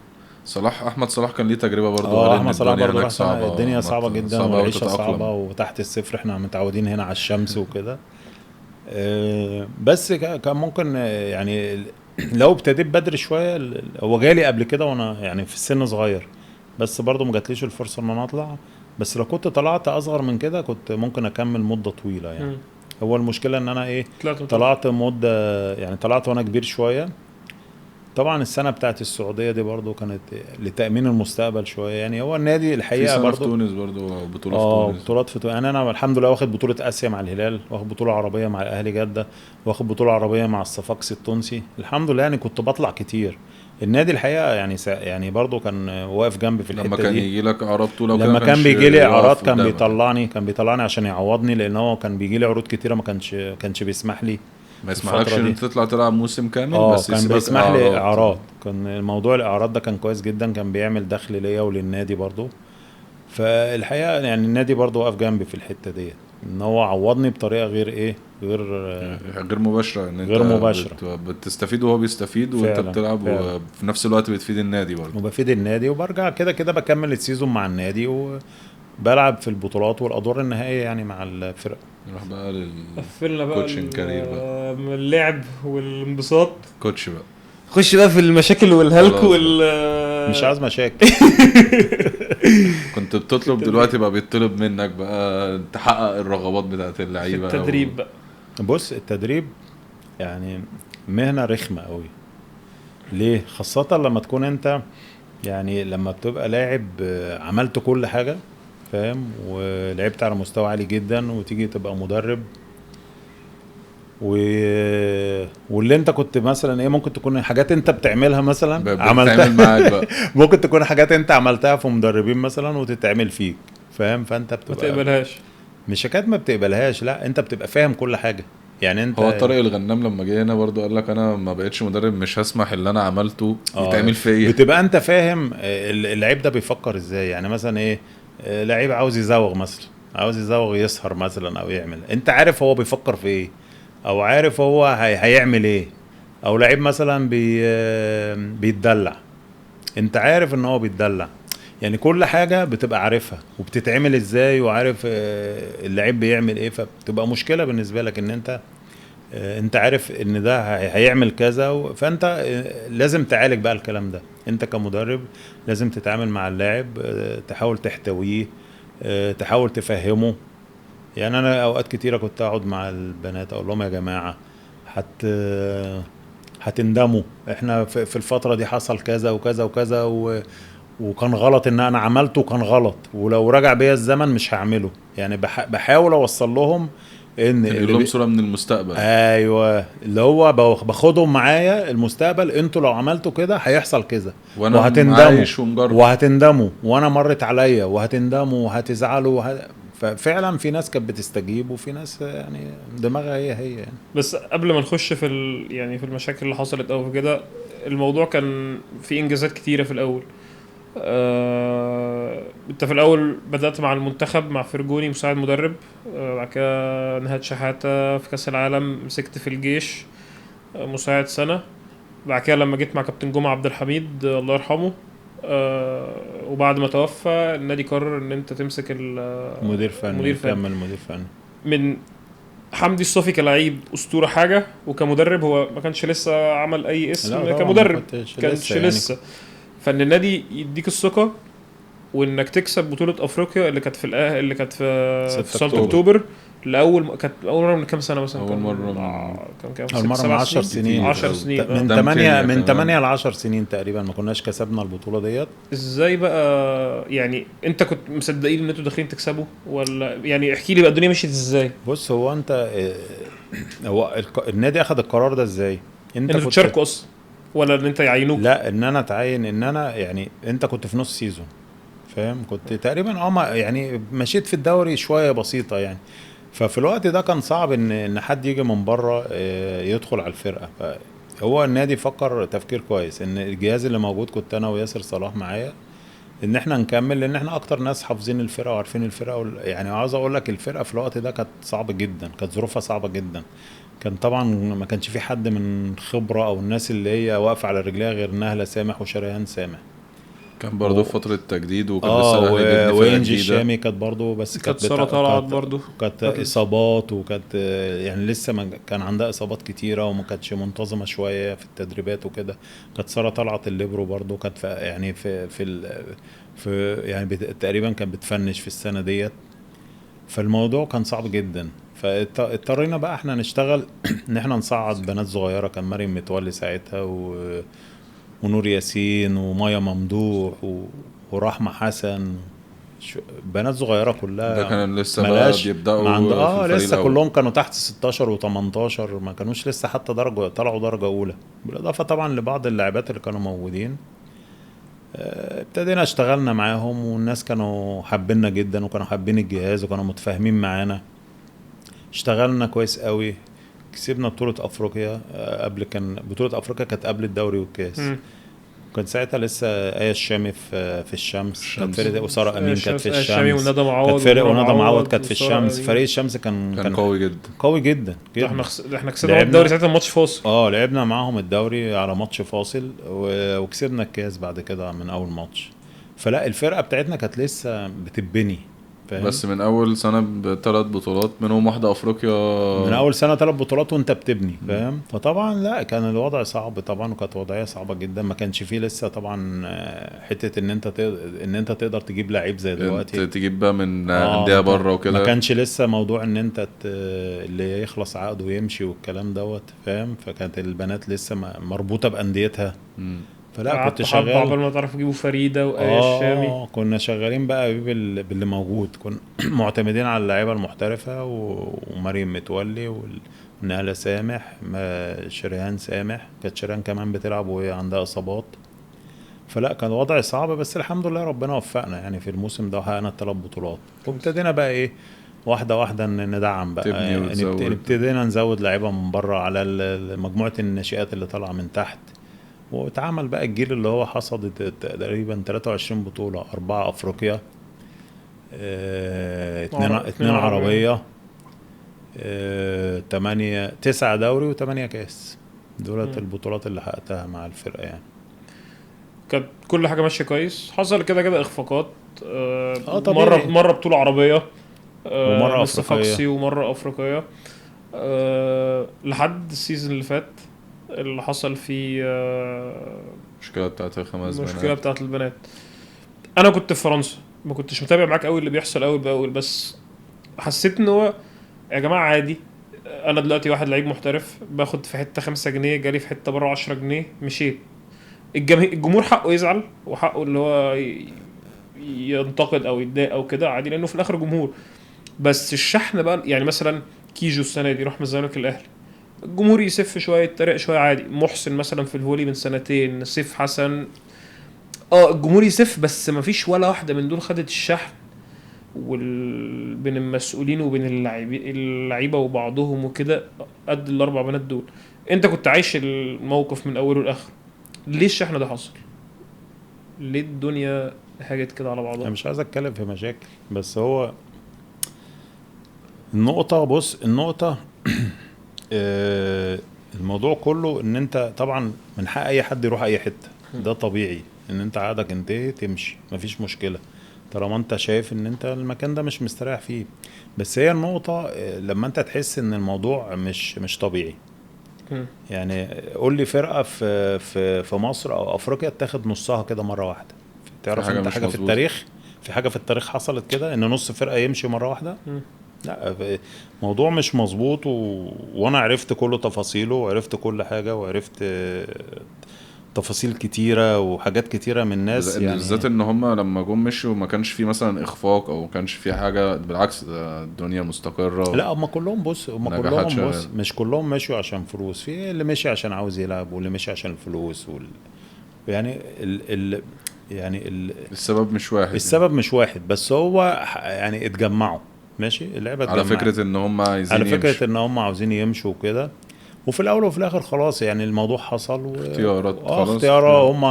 احمد صلاح كان ليه تجربه برضه. احمد صلاح برضه راح صعبة، الدنيا صعبه جدا صعبة والعيشه صعبه وتحت الصفر، احنا متعودين هنا على الشمس وكده. بس كان ممكن يعني لو ابتديت بدري شويه. هو جالي قبل كده وانا يعني في السن صغير، بس برضه ما جاتليش الفرصه ان انا اطلع. بس لو كنت طلعت اصغر من كده كنت ممكن اكمل مده طويله يعني. هو المشكله ان انا طلعت مده يعني، طلعت وانا كبير شويه. طبعا السنه بتاعت السعوديه دي برضو كانت لتامين المستقبل شويه يعني. هو النادي الحقيقه برضو في تونس برضو بطوله في تونس. بطولات في تونس. انا الحمد لله واخد بطوله اسيا مع الهلال، واخد بطوله عربيه مع الاهلي جده، واخد بطوله عربيه مع الصفاقس التونسي. الحمد لله يعني كنت بطلع كتير. النادي الحقيقه يعني برضو كان واقف جنبي في الحته دي. لما كان يجي لك اعراض طوله لما كان بيجي لي اعراض كان بيطلعني عشان يعوضني، لان هو كان بيجي لي عروض كتيره، ما كانش بيسمح لي. ما يسمحلكش ان انت تطلع تلعب موسم كامل، بس كان بيسمح لي اعراض. كان الموضوع الاعراض ده كان كويس جدا، كان بيعمل دخل ليا وللنادي برضو. فالحقيقه يعني النادي برضو وقف جنبي في الحته دي، ان هو عوضني بطريقه غير مباشره، ان انت بتستفيد وهو بيستفيد وانت بتلعب فعلا. وفي نفس الوقت بتفيد النادي برضو. وبفيد النادي وبرجع كده بكمل السيزون مع النادي وبلعب في البطولات والادوار النهائيه يعني مع الفرق. نروح بقى قفلنا بقى كارير بقى اللعب والانبساط. كوتش بقى، خش بقى في المشاكل والهلك مش عايز مشاكل. كنت بتطلب دلوقتي بقى بيطلب منك بقى تحقق الرغبات بتاعت اللعيبه. التدريب بقى، بص التدريب يعني مهنه رخمه قوي. ليه؟ خاصه لما تكون انت يعني لما بتبقى لاعب عملت كل حاجه، فاهم، ولعبت على مستوى عالي جدا، وتيجي تبقى مدرب واللي انت كنت مثلا ممكن تكون حاجات انت بتعملها مثلا عملتها معاك بقى. ممكن تكون حاجات انت عملتها في مدربين مثلا وتتعمل فيك، فاهم. فانت بتبقى ما تقبلهاش، مش حكايه ما بتقبلهاش، لا انت بتبقى فاهم كل حاجه يعني. انت هو طارق الغنام لما جه هنا برضو قال لك انا ما بقتش مدرب، مش هسمح اللي انا عملته يتعمل فيا. بتبقى انت فاهم اللعيب ده بيفكر ازاي يعني. مثلا لعيب عاوز يزوغ مثلا، عاوز يزوغ يسهر مثلا او يعمل، انت عارف هو بيفكر في ايه، او عارف هو هيعمل ايه. او لعيب مثلا بيتدلع، انت عارف ان هو بيتدلع يعني. كل حاجة بتبقى عارفها وبتتعمل ازاي، وعارف اللعيب بيعمل ايه. فبتبقى مشكلة بالنسبة لك ان انت عارف ان ده هيعمل كذا، فانت لازم تعالج بقى الكلام ده. انت كمدرب لازم تتعامل مع اللاعب، تحاول تحتويه، تحاول تفهمه يعني. انا اوقات كتيرة كنت اقعد مع البنات اقول لهم يا جماعة هتندموا، احنا في الفترة دي حصل كذا وكذا وكذا وكان غلط ان انا عملته، وكان غلط، ولو رجع بيا الزمن مش هعمله يعني. بحاول اوصل لهم ان لهم صورة من المستقبل. ايوه، اللي هو باخدهم معايا المستقبل. انتوا لو عملتوا كده هيحصل كذا، وهتندموا وانا مرت عليا، وهتندموا وهتزعلوا ففعلا في ناس كانت بتستجيب، وفي ناس يعني دماغها هي يعني. بس قبل ما نخش في يعني في المشاكل اللي حصلت او كده، الموضوع كان في انجازات كتيرة في الاول. انت في الاول بدأت مع المنتخب مع فرجوني مساعد مدرب، بعد كده نهاد شحاتة في كاس العالم، مسكت في الجيش مساعد سنة. بعد كده لما جيت مع كابتن جمعة عبد الحميد الله يرحمه، وبعد ما توفى النادي قرر ان انت تمسك مدير فني. من حمدي الصافي كلاعب اسطوره حاجه، وكمدرب هو ما كانش لسه عمل اي اسم كمدرب، كانش لسه. فان النادي يديك الثقه وانك تكسب بطوله افريقيا اللي كانت في 6 اكتوبر كانت اول مره من كام سنه مثلا؟ أول مرة كان اول مره من 10 سنين 10 سنين من قدام 8 كينيا من كمان. 8 ل 10 سنين تقريبا ما كناش كسبنا البطوله ديت. ازاي بقى يعني انت كنت مصدقين ان انتوا داخلين تكسبوا ولا يعني احكي لي بقى الدنيا مشيت ازاي؟ بص هو انت هو النادي اخذ القرار ده ازاي؟ ان انتوا تشاركوا اصلا ولا ان انت يعينوك؟ لا ان انا اتعين ان انا يعني انت كنت في نص سيزون فاهم، كنت تقريبا يعني مشيت في الدوري شويه بسيطه يعني. ففي الوقت ده كان صعب ان حد يجي من بره يدخل على الفرقه. فهو النادي فكر تفكير كويس ان الجهاز اللي موجود كنت انا وياسر صلاح معايا ان احنا نكمل، لان احنا اكتر ناس حافظين الفرقه وعارفين الفرقه يعني عاوز اقول لك الفرقه في الوقت ده كانت صعبه جدا، كانت ظروفها صعبه جدا. كان طبعا ما كانش في حد من خبره او الناس اللي هي واقفه على رجليها غير نهله سامح وشريهان سامح. كان برضه في فترة تجديد وكان لسه الأهلي بيبني فرقة وانجي جديدة. الشامي كانت برضو بس كانت سارة طلعت برضو كانت اصابات وكانت يعني لسه ما كان عندها اصابات كتيره وما كانتش منتظمه شويه في التدريبات وكده. كانت سارة طلعت الليبرو برضو كانت يعني في يعني تقريبا كانت بتفنش في السنه ديت. فالموضوع كان صعب جدا، فاضطرينا بقى احنا نشتغل ان احنا نصعد بنات صغيره. كان مريم متولي ساعتها ونور ياسين ومايا ممدوح ورحمة حسن، بنات صغيرة كلها. ده كان لسه بقى ملاش بيبدأوا ما عند في الفريق لسه الأول. كلهم كانوا تحت 16 و18، ما كانوش لسه حتى طلعوا درجة أولى، بالإضافة طبعا لبعض اللاعبات اللي كانوا موجودين. ابتدينا اشتغلنا معاهم والناس كانوا حابيننا جدا وكانوا حابين الجهاز وكانوا متفاهمين معانا. اشتغلنا كويس قوي، كسبنا بطولة أفريقيا. كان بطولة أفريقيا كانت قبل الدوري والكاس. كان ساعتها لسه آية الشامي في الشمس كانت فرقة، وسارة أمين كانت في الشمس كانت فرقة، وندى معوض كانت في الشمس. فريق الشمس كان قوي جدا قوي جدا جدا. احنا كسبنا الدوري ساعتها ماتش فاصل. لعبنا معاهم الدوري على ماتش فاصل وكسبنا الكاس بعد كده من أول ماتش. فلا الفرقة بتاعتنا كانت لسه بتبني فاهم؟ بس من اول سنه ب3 بطولات منهم واحده افريقيا. من اول سنه 3 بطولات وانت بتبني فاهم. فطبعا لا كان الوضع صعب طبعا، وكانت وضعيه صعبه جدا. ما كانش فيه لسه طبعا حته ان انت تقدر تجيب لعيب زي دلوقتي تجيب بقى من انديه بره وكده. ما كانش لسه موضوع ان انت اللي يخلص عقده ويمشي والكلام دوت فاهم. فكانت البنات لسه مربوطه بانديتها. فلا كنت شغال قبل ما تعرف تجيبوا فريده وآية الشامي. كنا شغالين بقى باللي موجود. كنا معتمدين على اللعيبه المحترفه ومريم متولي ونهله سامح، شريهان سامح. كانت شريهان كمان بتلعب وهي عندها اصابات. فلا كان وضع صعب، بس الحمد لله ربنا وفقنا يعني في الموسم ده وحققنا 3 بطولات. وابتدينا بقى ايه واحده واحده ندعم بقى يعني ابتدينا نزود لعيبه من بره على مجموعه الناشئات اللي طالعه من تحت. واتعمل بقى الجيل اللي هو حصد تقريبا 23 بطولة، 4 أفريقيا، 2 عربية، 9 دوري و8 كاس. دولت البطولات اللي حققتها مع الفرقة يعني. كانت كل حاجة ماشية كويس. حصل كده إخفاقات. مرة بطولة عربية، ومرة أفريقية، ومرة أفريقية، لحد السيزن اللي فات اللي حصل فيه المشكله بتاعت الخمس بنات. المشكله بتاعت البنات. انا كنت في فرنسا، ما كنتش متابع معاك قوي اللي بيحصل اول باول، بس حسيت ان هو يا جماعه عادي. انا دلوقتي واحد لعيب محترف باخد في حته 5 جنيه، جالي في حته بره 10 جنيه، مشيت. الجمهور حقه يزعل وحقه اللي هو ينتقد او يتضايق او كده، عادي لانه في الاخر جمهور. بس الشحن بقى يعني مثلا كيجو السنه دي راح من الزمالك الاهلي، الجمهور يسف شويه يتريق شويه عادي. محسن مثلا في الفولي من سنتين، سيف حسن، الجمهور يسف، بس ما فيش ولا واحده من دول خدت الشحن بين المسؤولين وبين اللعيبه وبعضهم وكده قد ال4 بنات دول. انت كنت عايش الموقف من اوله لاخره. ليه الشحن ده حصل؟ ليه الدنيا هاجت كده على بعضها؟ انا مش عايز اتكلم في مشاكل، بس هو النقطه الموضوع كله ان انت طبعا من حق اي حد يروح اي حته، ده طبيعي ان انت عادك انت تمشي، مفيش مشكله طالما انت شايف ان انت المكان ده مش مستريح فيه. بس هي النقطه لما انت تحس ان الموضوع مش طبيعي. يعني قول لي فرقه في مصر او افريقيا اتاخد نصها كده مره واحده. تعرف انت حاجه في التاريخ، في حاجه في التاريخ حصلت كده ان نص فرقه يمشي مره واحده؟ لا موضوع مش مظبوط وانا عرفت كل تفاصيله وعرفت كل حاجه وعرفت تفاصيل كتيره وحاجات كتيره من الناس يعني. بالذات ان هم لما جم مشوا ما كانش في مثلا اخفاق او ما كانش في حاجه، بالعكس ده الدنيا مستقره. لا هم كلهم بص، هم نجاحات كلهم شغال. بص مش كلهم مشوا عشان فلوس، في اللي مشي عشان عاوز يلعب واللي مشي عشان الفلوس يعني يعني السبب مش واحد السبب مش واحد، بس هو يعني اتجمعوا ماشي، اللعبه على اتجمعت فكره ان هم عايزين على فكره يمشوا. ان هم عاوزين يمشوا وكده، وفي الاول وفي الاخر خلاص يعني الموضوع حصل اختيارات خلاص. اختيار هم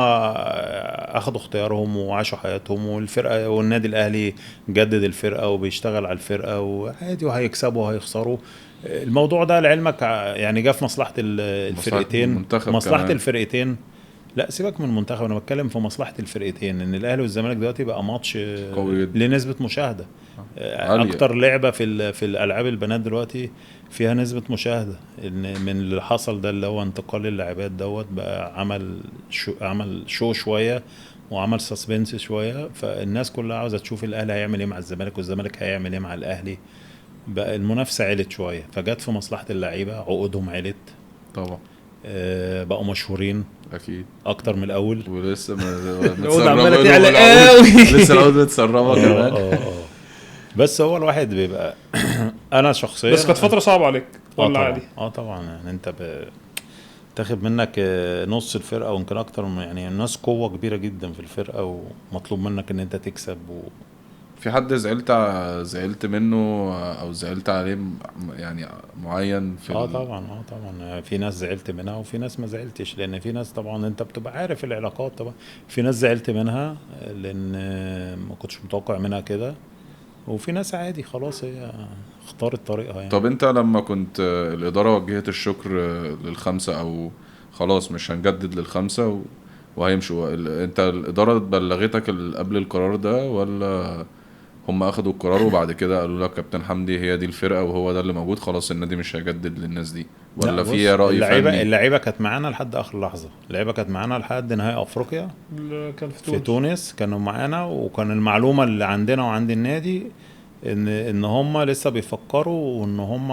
اخدوا اختيارهم وعاشوا حياتهم، والفرقه والنادي الاهلي جدد الفرقه وبيشتغل على الفرقه وعادي، وهيكسبوا وهيخسروا. الموضوع ده لعلمك يعني جه في مصلحه الفرقتين، المنتخب مصلحه كمان. الفرقتين. لا سيبك من المنتخب، انا بتكلم في مصلحه الفرقتين، ان الاهلي والزمالك دلوقتي بقى ماتش قوي جدا. لنسبه مشاهده عالية. اكتر لعبه في الالعاب البنات دلوقتي فيها نسبه مشاهده، ان من اللي حصل ده اللي هو انتقال اللاعبات دوت بقى عمل شو شويه وعمل سسبنس شويه، فالناس كلها عاوزه تشوف الاهلي هيعمل ايه مع الزمالك والزمالك هيعمل ايه مع الاهلي. بقى المنافسه علت شويه، فجت في مصلحه اللعيبه، عقودهم علت، طبعا بقوا مشهورين اكيد اكتر من الاول. ولسه العقود عمالة تعلى والعقود- قوي. لسه العقود متسربه كمان. بس هو الواحد بيبقى انا شخصيا بس كانت فتره صعبه عليك ولا طبعا عادي؟ طبعا يعني انت تاخد منك نص الفرقه ويمكن اكتر من، يعني الناس قوه كبيره جدا في الفرقه ومطلوب منك ان انت تكسب في حد زعلت منه او زعلت عليه يعني معين في طبعا طبعا في ناس زعلت منها وفي ناس ما زعلتش، لان في ناس طبعا انت بتبقى عارف العلاقات طبعا، في ناس زعلت منها لان ما كنتش متوقع منها كده، وفي ناس عادي خلاص هي اختارت طريقها يعني. طب انت لما كنت الاداره وجهت الشكر للخمسه او خلاص مش هنجدد للخمسه وهيمشوا، انت الاداره بلغتك قبل القرار ده، ولا هم اخدوا القرار وبعد كده قالوا لك كابتن حمدي هي دي الفرقه وهو ده اللي موجود خلاص النادي مش هيجدد للناس دي، لا ولا بص، في رأي فني؟ اللعيبه كانت معانا لحد اخر لحظه، اللعيبه كانت معانا لحد نهائي افريقيا اللي كان في في تونس، كانوا معانا، وكان المعلومه اللي عندنا وعند النادي ان هم لسه بيفكروا، وان هم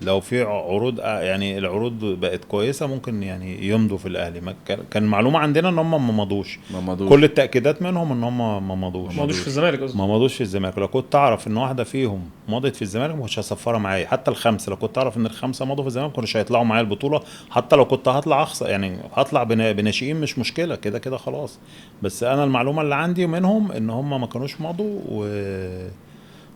لو في عروض يعني العروض بقت كويسه ممكن يعني يمضوا في الاهلي. كان المعلومه عندنا ان هم ما مضوش، كل التاكيدات منهم ان هم ما مضوش ما مضوش في الزمالك قصدي. ما مضوش في الزمالك. لو كنت اعرف ان واحده فيهم مضت في الزمالك ما كنتش هسفرها معايا، حتى الخمسه لو كنت اعرف ان الخمسه مضوا في الزمالك ما كانوش هيطلعوا معايا البطوله، حتى لو كنت هطلع اخسر يعني هطلع بناشئين مش مشكله، كده كده خلاص. بس انا المعلومه اللي عندي منهم ان هم ما كانوش مضوا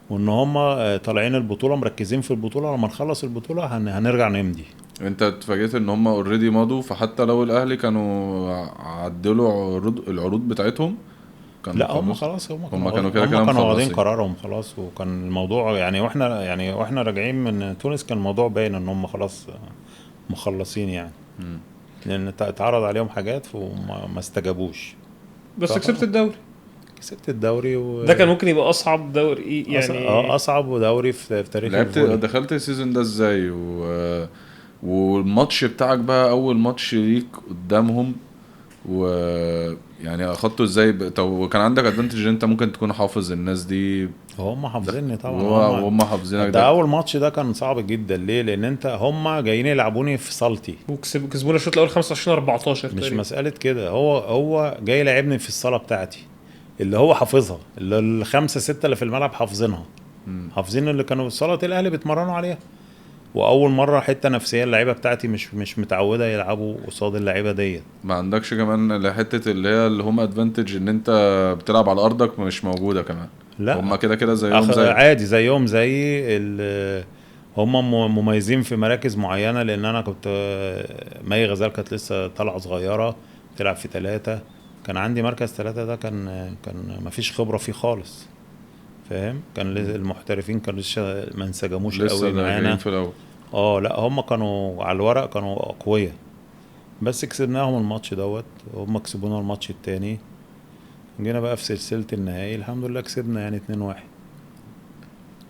وان هم طالعين البطوله مركزين في البطوله، لما نخلص البطوله هنرجع نمضي. انت اتفاجئت ان هم اوريدي مضوا، فحتى لو الاهلي كانوا عدلوا العروض بتاعتهم لا هم خلاص هم كانوا كده كانوا واخدين قرارهم خلاص، وكان الموضوع يعني واحنا راجعين من تونس كان الموضوع باين ان هم خلاص مخلصين يعني. لان اتعرض عليهم حاجات وما استجابوش. بس كسبت الدوري. كسبت الدوري ده كان ممكن يبقى اصعب دوري يعني. اصعب دوري في تاريخ لعبت الفولي. دخلت السيزون ده ازاي والماتش بتاعك بقى اول ماتش ليك قدامهم ويعني اخدته ازاي وكان عندك ادفانتج انت ممكن تكون حافظ الناس دي. هم حافظيني طبعا، وهم حافظينك. ده اول ماتش ده كان صعب جدا ليه؟ لان انت هم جايين يلعبوني في صالتي وكسبونا الشوط الاول 25-14 مش مساله كده، هو جاي لعبني في الصاله بتاعتي اللي هو حافظها، اللي الخمسه سته اللي في الملعب حافظينها، حافظين اللي كانوا في صاله الاهلي بيتمرنوا عليها. واول مره حته نفسيه اللعيبه بتاعتي مش متعوده يلعبوا قصاد اللعيبه ديت. ما عندكش كمان حته اللي هي اللي هم ادفانتج ان انت بتلعب على ارضك مش موجوده كمان؟ لا هم كده زيهم عادي زيهم زي هم مميزين في مراكز معينه، لان انا كنت مي غزال كانت لسه طالعه صغيره تلعب في 3، كان عندي مركز 3 ده كان ما فيش خبره فيه خالص، فاهم؟ كان المحترفين كانوا لسه ما انسجموش قوي معانا في الاول. لا هم كانوا على الورق كانوا اقوياء، بس كسبناهم الماتش دوت، هم كسبونا الماتش التاني، جينا بقى في سلسله النهائي الحمد لله كسبنا يعني 2-1.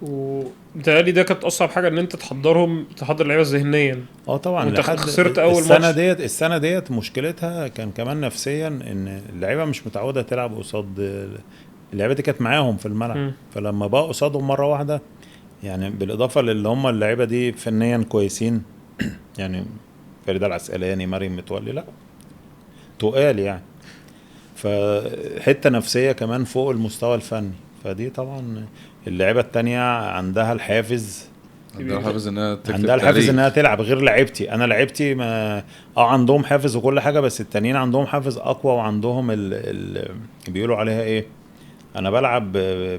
وبالتالي ده كانت اصعب حاجه ان انت تحضر اللعيبه ذهنيا. طبعا وانت خسرت اول ماتش. السنه ديت مشكلتها كان كمان نفسيا، ان اللعيبه مش متعوده تلعب قصاد اللعيبه دي، كانت معاهم في الملعب فلما بقى قصادهم مره واحده يعني بالاضافه للي هم اللعيبه دي فنيا كويسين يعني فريد العسقلاني، مريم متولي، لا تقال يعني. فحته نفسيه كمان فوق المستوى الفني، فدي طبعا اللعيبه التانية عندها الحافز، عندها حافز انها تكتب عندها الحافز تاريخ. انها تلعب غير لعيبتي. انا لعيبتي ما عندهم حافز وكل حاجه، بس التانيين عندهم حافز اقوى، وعندهم بيقولوا عليها ايه، انا بلعب بغل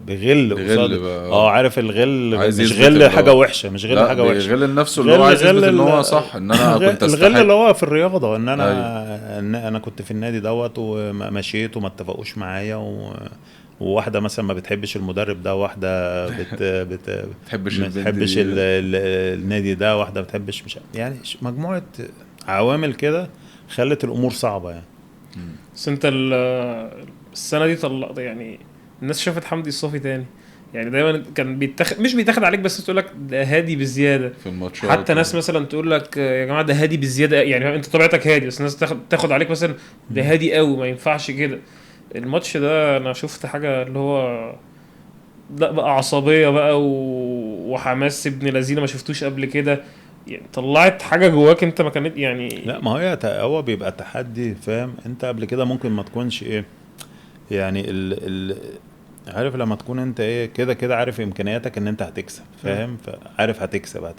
بغل قصاد. بقى. عارف الغل عايز مش يثبت غل اللي حاجه هو- وحشه، مش غل لا حاجه وحشه، بيغل لنفسه اللي هو عايز يثبت ان هو صح، ان انا كنت الغل اللي استحق. هو في الرياضه، ان انا أيوة. ان انا كنت في النادي دوت ومشيت وما اتفقوش معايا وواحده مثلا ما بتحبش المدرب ده، واحده تحبش ما البنت بتحبش دي. النادي ده، واحده ما بتحبش، مش يعني مجموعه عوامل كده خلت الامور صعبه يعني. بس انت السنه دي طلعت يعني الناس شافت حمدي الصافي تاني. يعني دايما كان مش بيتاخد عليك، بس تقول لك ده هادي بزياده. في الماتشات حتى ناس مثلا تقول لك يا جماعه ده هادي بزياده، يعني انت طبيعتك هادي، بس الناس تاخد عليك مثلا ده هادي قوي ما ينفعش كده. الماتش ده انا شفت حاجه اللي هو لا بقى عصبيه بقى وحماس ابن لذينه ما شفتوش قبل كده. يعني طلعت حاجه جواك انت ما كانت يعني. لا ما هي هو بيبقى تحدي، فاهم انت قبل كده ممكن ما تكونش ايه يعني عارف لما تكون انت ايه كده كده عارف امكانياتك ان انت هتكسب، فاهم، فعارف هتكسب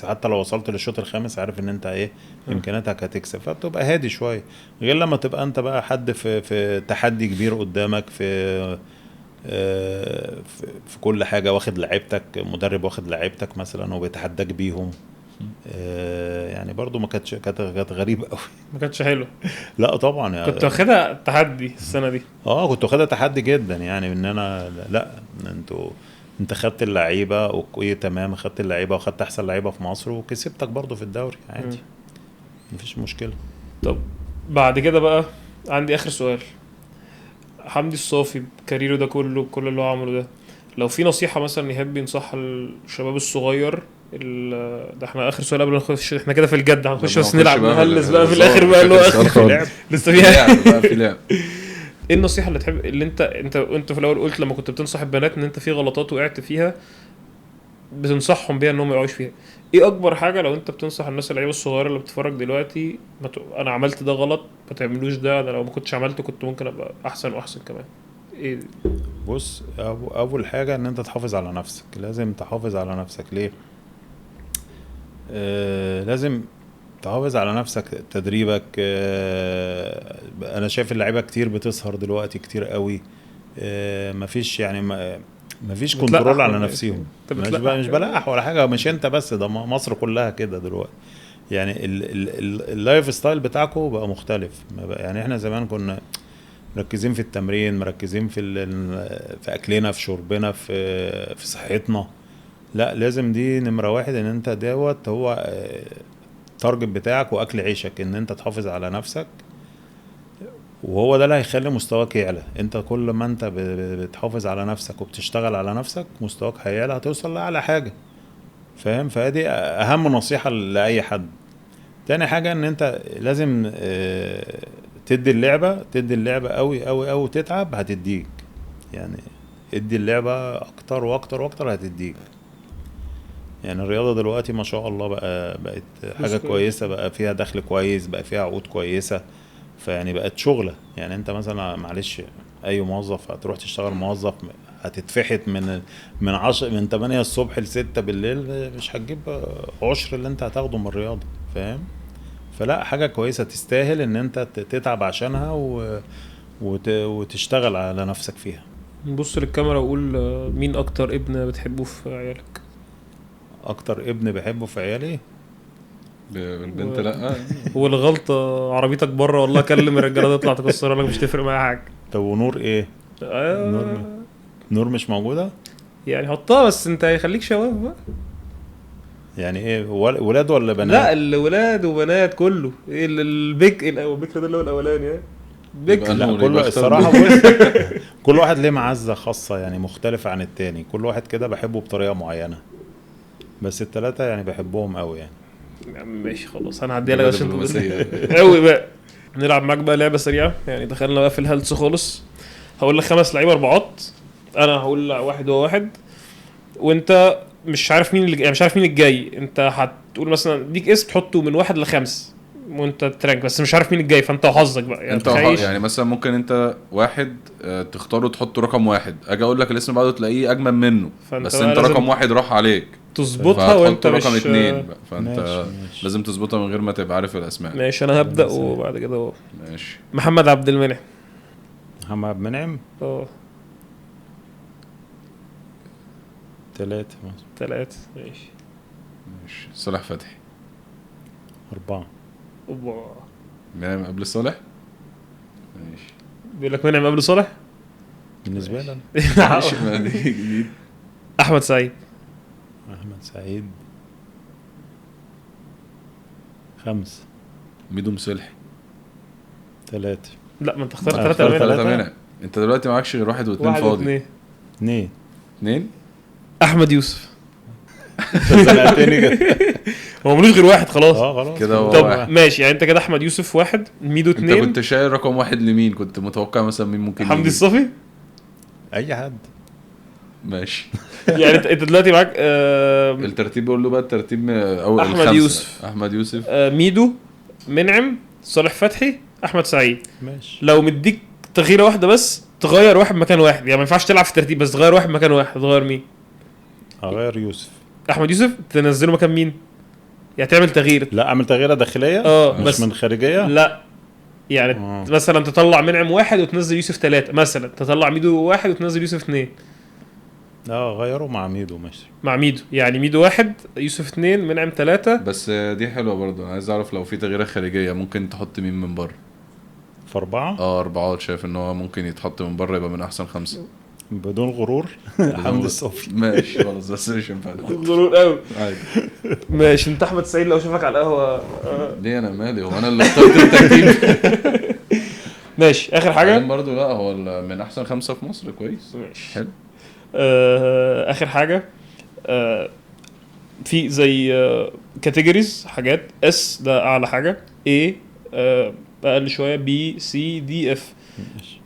حتى لو وصلت للشوط الخامس عارف ان انت ايه امكانياتك هتكسب، فبتبقى هادي شويه. غير لما تبقى انت بقى حد في تحدي كبير قدامك، في كل حاجه، واخد لعيبتك، مدرب واخد لعيبتك مثلا وبيتحداك بيهم. يعني برضو ما كانت غريبه قوي. ما كانتش حلو. لا طبعا يعني كنت واخدها تحدي السنه دي. كنت واخدها تحدي جدا يعني، ان انا لا انت خدت اللعيبه اوكي تمام، خدت اللعيبه وخدت احسن لعيبه في مصر وكسبتك برضو في الدوري عادي، مفيش مشكله. طب بعد كده بقى عندي اخر سؤال. حمدي الصافي بكاريره ده كله بكل اللي هو عمله ده، لو في نصيحة مثلا يحب ينصحها للشباب الصغير ده احنا اخر سؤال قبل ما نخش، احنا كده في الجد هنخش بس نلعب نهلس بقى في الاخر بقى اللي هو في لعب لسه فيها لعب بقى في لعب. ايه النصيحة اللي تحب اللي انت في الاول قلت لما كنت بتنصح البنات ان انت في غلطات وقعت فيها بتنصحهم بيها انهم ما يقعوش فيها؟ ايه اكبر حاجة لو انت بتنصح الناس اللعيبة الصغيرة اللي بتتفرج دلوقتي انا عملت ده غلط ما تعملوش ده لو ما كنتش عملته كنت ممكن ابقى احسن واحسن كمان؟ ايه؟ بص اول حاجه ان انت تحافظ على نفسك، لازم تحافظ على نفسك. ليه؟ لازم تحافظ على نفسك، تدريبك. انا شايف اللعيبه كتير بتسهر دلوقتي كتير قوي، مفيش يعني مفيش كنترول على نفسهم. مش بلقح ولا حاجه، مش انت بس، ده مصر كلها كده دلوقتي. يعني اللايف ستايل بتاعكم بقى مختلف. يعني احنا زمان كنا مركزين في التمرين، مركزين في اكلنا، في شربنا، في صحتنا. لا لازم دي نمرة واحد، ان انت دوت هو التارجت بتاعك واكل عيشك، ان انت تحافظ على نفسك، وهو ده اللي هيخلي مستواك يعلى. انت كل ما انت بتحافظ على نفسك وبتشتغل على نفسك مستواك هيعلى، هتوصل لأعلى حاجة، فاهم. فدي اهم نصيحة لأي حد. تاني حاجة ان انت لازم تدي اللعبة قوي قوي قوي، تتعب هتديك يعني، ادي اللعبة اكتر واكتر واكتر هتديك. يعني الرياضة دلوقتي ما شاء الله بقت حاجة كويسة، بقى فيها دخل كويس، بقى فيها عقود كويسة، فيعني بقت شغلة. يعني انت مثلا معلش اي موظف هتروح تشتغل موظف هتتفحت من 8 الصبح ل 6 بالليل، مش هتجيب عشر اللي انت هتاخده من الرياضة، فاهم. فلا حاجة كويسة تستاهل ان انت تتعب عشانها وتشتغل على نفسك فيها. نبص للكاميرا وقول مين اكتر ابن بتحبه في عيالك؟ اكتر ابن بحبه في عيالي البنت لا والغلطة عربيتك بره والله كلم الرجاله تطلع تكسرها لك مش تفرق معايا حاجه. طب ونور ايه؟ نور مش موجودة يعني حطها بس انت هيخليك شباب بقى. يعني ايه، ولاد ولا بنات؟ لا الولاد وبنات كله. ايه البكر ده اللي هو الاولاني يعني بكر. لا كله الصراحه كل واحد ليه معزه خاصه يعني مختلفه عن التاني، كل واحد كده بحبه بطريقه معينه، بس التلاتة يعني بحبهم قوي يعني. ماشي خلاص هنعديها لك عشان قوي بقى. نلعب معاك بقى لعبه سريعه، يعني دخلنا بقى في الهلس خالص. هقول لك 5 لعيبه 4، انا هقول واحد وواحد وانت مش عارف مين اللي يعني مش عارف مين الجاي، انت هتقول مثلا ديك اسم تحطه من 1 ل5 وانت ترانك، بس مش عارف مين الجاي، فانت وحظك بقى يعني انت تخيش. يعني مثلا ممكن انت واحد تختاره تحطه رقم 1، اجي اقول لك الاسم بعده تلاقيه اجمل منه، فانت بس بقى انت لازم رقم 1 راح عليك تظبطها وانت فهتحط مش رقم 2 بقى. فانت ماشي. لازم تظبطها من غير ما تبقى عارف الاسماء. ماشي. انا هبدا ماشي. وبعد كده هو ماشي. محمد عبد المنعم. محمد عبد المنعم اه 3 مثلا 3 ماشي. ماشي. صالح فتحي. 4 اوبا. منعم قبل صالح. ماشي. بيقول لك منعم قبل صالح. بالنسبه لي ماشي ما دي جديد. احمد سعيد. احمد سعيد 5 ميدو مصلحي. 3 لا ما انت اخترت اخترت 3 تلاتة. منعم. منعم. انت دلوقتي معكش غير 1 و2 1 فاضي. و2. 2 2. احمد يوسف. زنقتني كده. هو ملوش غير واحد خلاص. خلاص كده هو طب واحد. ماشي يعني انت كده احمد يوسف 1، ميدو انت 2، كنت شايل رقم 1 لمين؟ كنت متوقع مثلا مين ممكن حمدي يجي؟ الصافي. اي حد. ماشي. يعني انت دلوقتي معاك الترتيب بيقول له بقى الترتيب اول أحمد الخمسة. يوسف. احمد يوسف. ميدو، منعم، صالح فتحي، احمد سعيد. ماشي لو مديك تغييره واحده بس تغير واحد مكان واحد، يعني ما ينفعش تلعب في الترتيب بس تغير واحد مكان واحد، تغير مين؟ هغير يوسف. احمد يوسف تنزله مكان مين؟ يعني تعمل تغيير. لا اعمل تغييره داخليه اه مش بس من خارجيه. لا يعني آه. مثلا تطلع منعم 1 وتنزل يوسف 3 مثلا، تطلع ميدو 1 وتنزل يوسف 2 اه غيره مع ميدو ماشي. مع ميدو، يعني ميدو 1 يوسف 2 منعم 3. بس دي حلوه برضو. انا عايز اعرف لو في تغييرات خارجيه ممكن تحط مين من بره. في 4 4 شايف ان هو ممكن يتحط من بره يبقى من احسن 5. بدون غرور. حمدي الصافي. ماشي خلاص بس مش ينفع ضرور قوي. عادي. ماشي. انت احمد سعيد لو شافك على القهوه ليه انا مالي؟ هو انا اللي اخترت الترتيب. ماشي. اخر بعدين حاجه برضو لا هو من احسن 5 في مصر كويس. ماشي. حلو. اخر حاجه في زي كاتيجوريز حاجات. اس ده اعلى حاجه، A اقل شويه، B C D F. ماشي.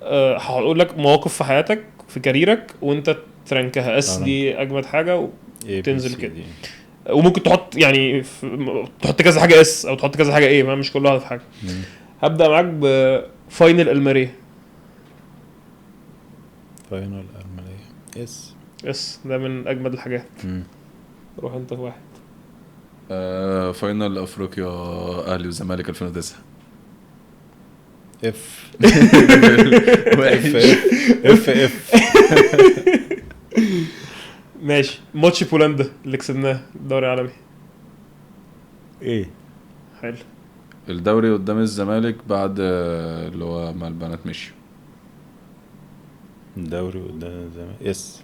هقول لك مواقف في حياتك في كاريرك وانت ترانكها. اس تمام. دي اجمد حاجه A, B, تنزل C, كده. D. وممكن تحط يعني تحط كذا حاجه اس او تحط كذا حاجه ايه، ما مش كل واحده في حاجه. مم. هبدا معاك بفاينل الماريه. فاينل المالية اس. اس ده من اجمد الحاجات. مم. روح انت في واحد. فاينل افريقيا اهلي وزمالك 2009. اف وحش. اف ماشي. ماتش بولندا اللي كسبناه الدوري العالمي. ايه حلو. الدوري قدام الزمالك بعد اللي هو ما البنات مشيوا. الدوري قدام زمان اس.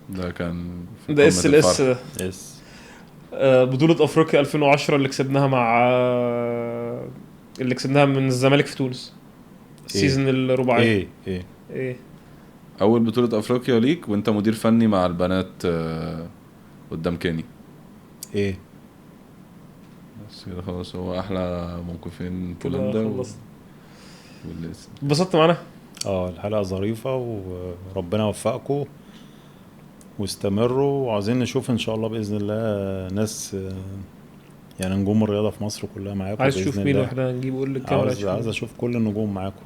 ده كان في ده اس قمة الاس الفرح. ده. اس بطولة افريقيا 2010 اللي كسبناها مع اللي كسبناها من الزمالك في تونس. السيزون الرباعي. ايه اول بطولة افريقيا ليك وانت مدير فني مع البنات قدام كيني. ايه بس كده خلاص. هو احلى موقفين كده بولندا خلصت. والاسم. اتبسطت معانا. الحلقة ظريفة وربنا يوفقكم واستمروا، وعايزين نشوف ان شاء الله باذن الله ناس يعني نجوم الرياضة في مصر كلها معاكم. عايز تشوف مين واحنا نجيب؟ قول لك عاوز اشوف كل النجوم معاكم.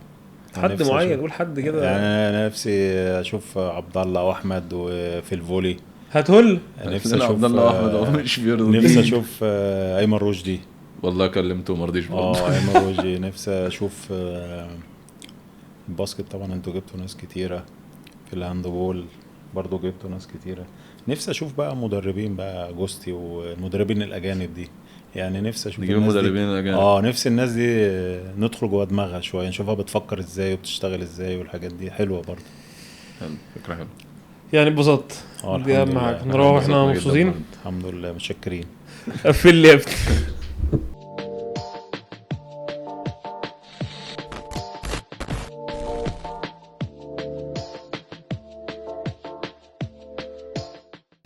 حد معين، قول حد كده. يعني انا نفسي اشوف عبد الله واحمد وفي الفولي. هتقول نفسي اشوف عبد الله واحمد هو مش بيرضى. نفسي اشوف ايمن رشدي. والله كلمته ما رضيش برضه. ايمن رشدي. نفسي اشوف الباسكت. طبعا انتوا جبتوا ناس كتيرة. في الهاندبول برضو جبتوا ناس كتيرة. نفسي اشوف بقى مدربين بقى جوستي والمدربين الاجانب دي. يعني نفسي اشوف نجيب الناس دي. المدربين الاجانب. نفسي الناس دي ندخل جوه دماغها شويه، نشوفها بتفكر ازاي وبتشتغل ازاي، والحاجات دي حلوه برضه. حلو. فكرة حلوة. يعني اتبسطت. دي الحمد اهم لله. حاجه. نروح احنا انبسطنا جدا مبسوطين. برضه. الحمد لله متشكرين. قفل لي يا ابني.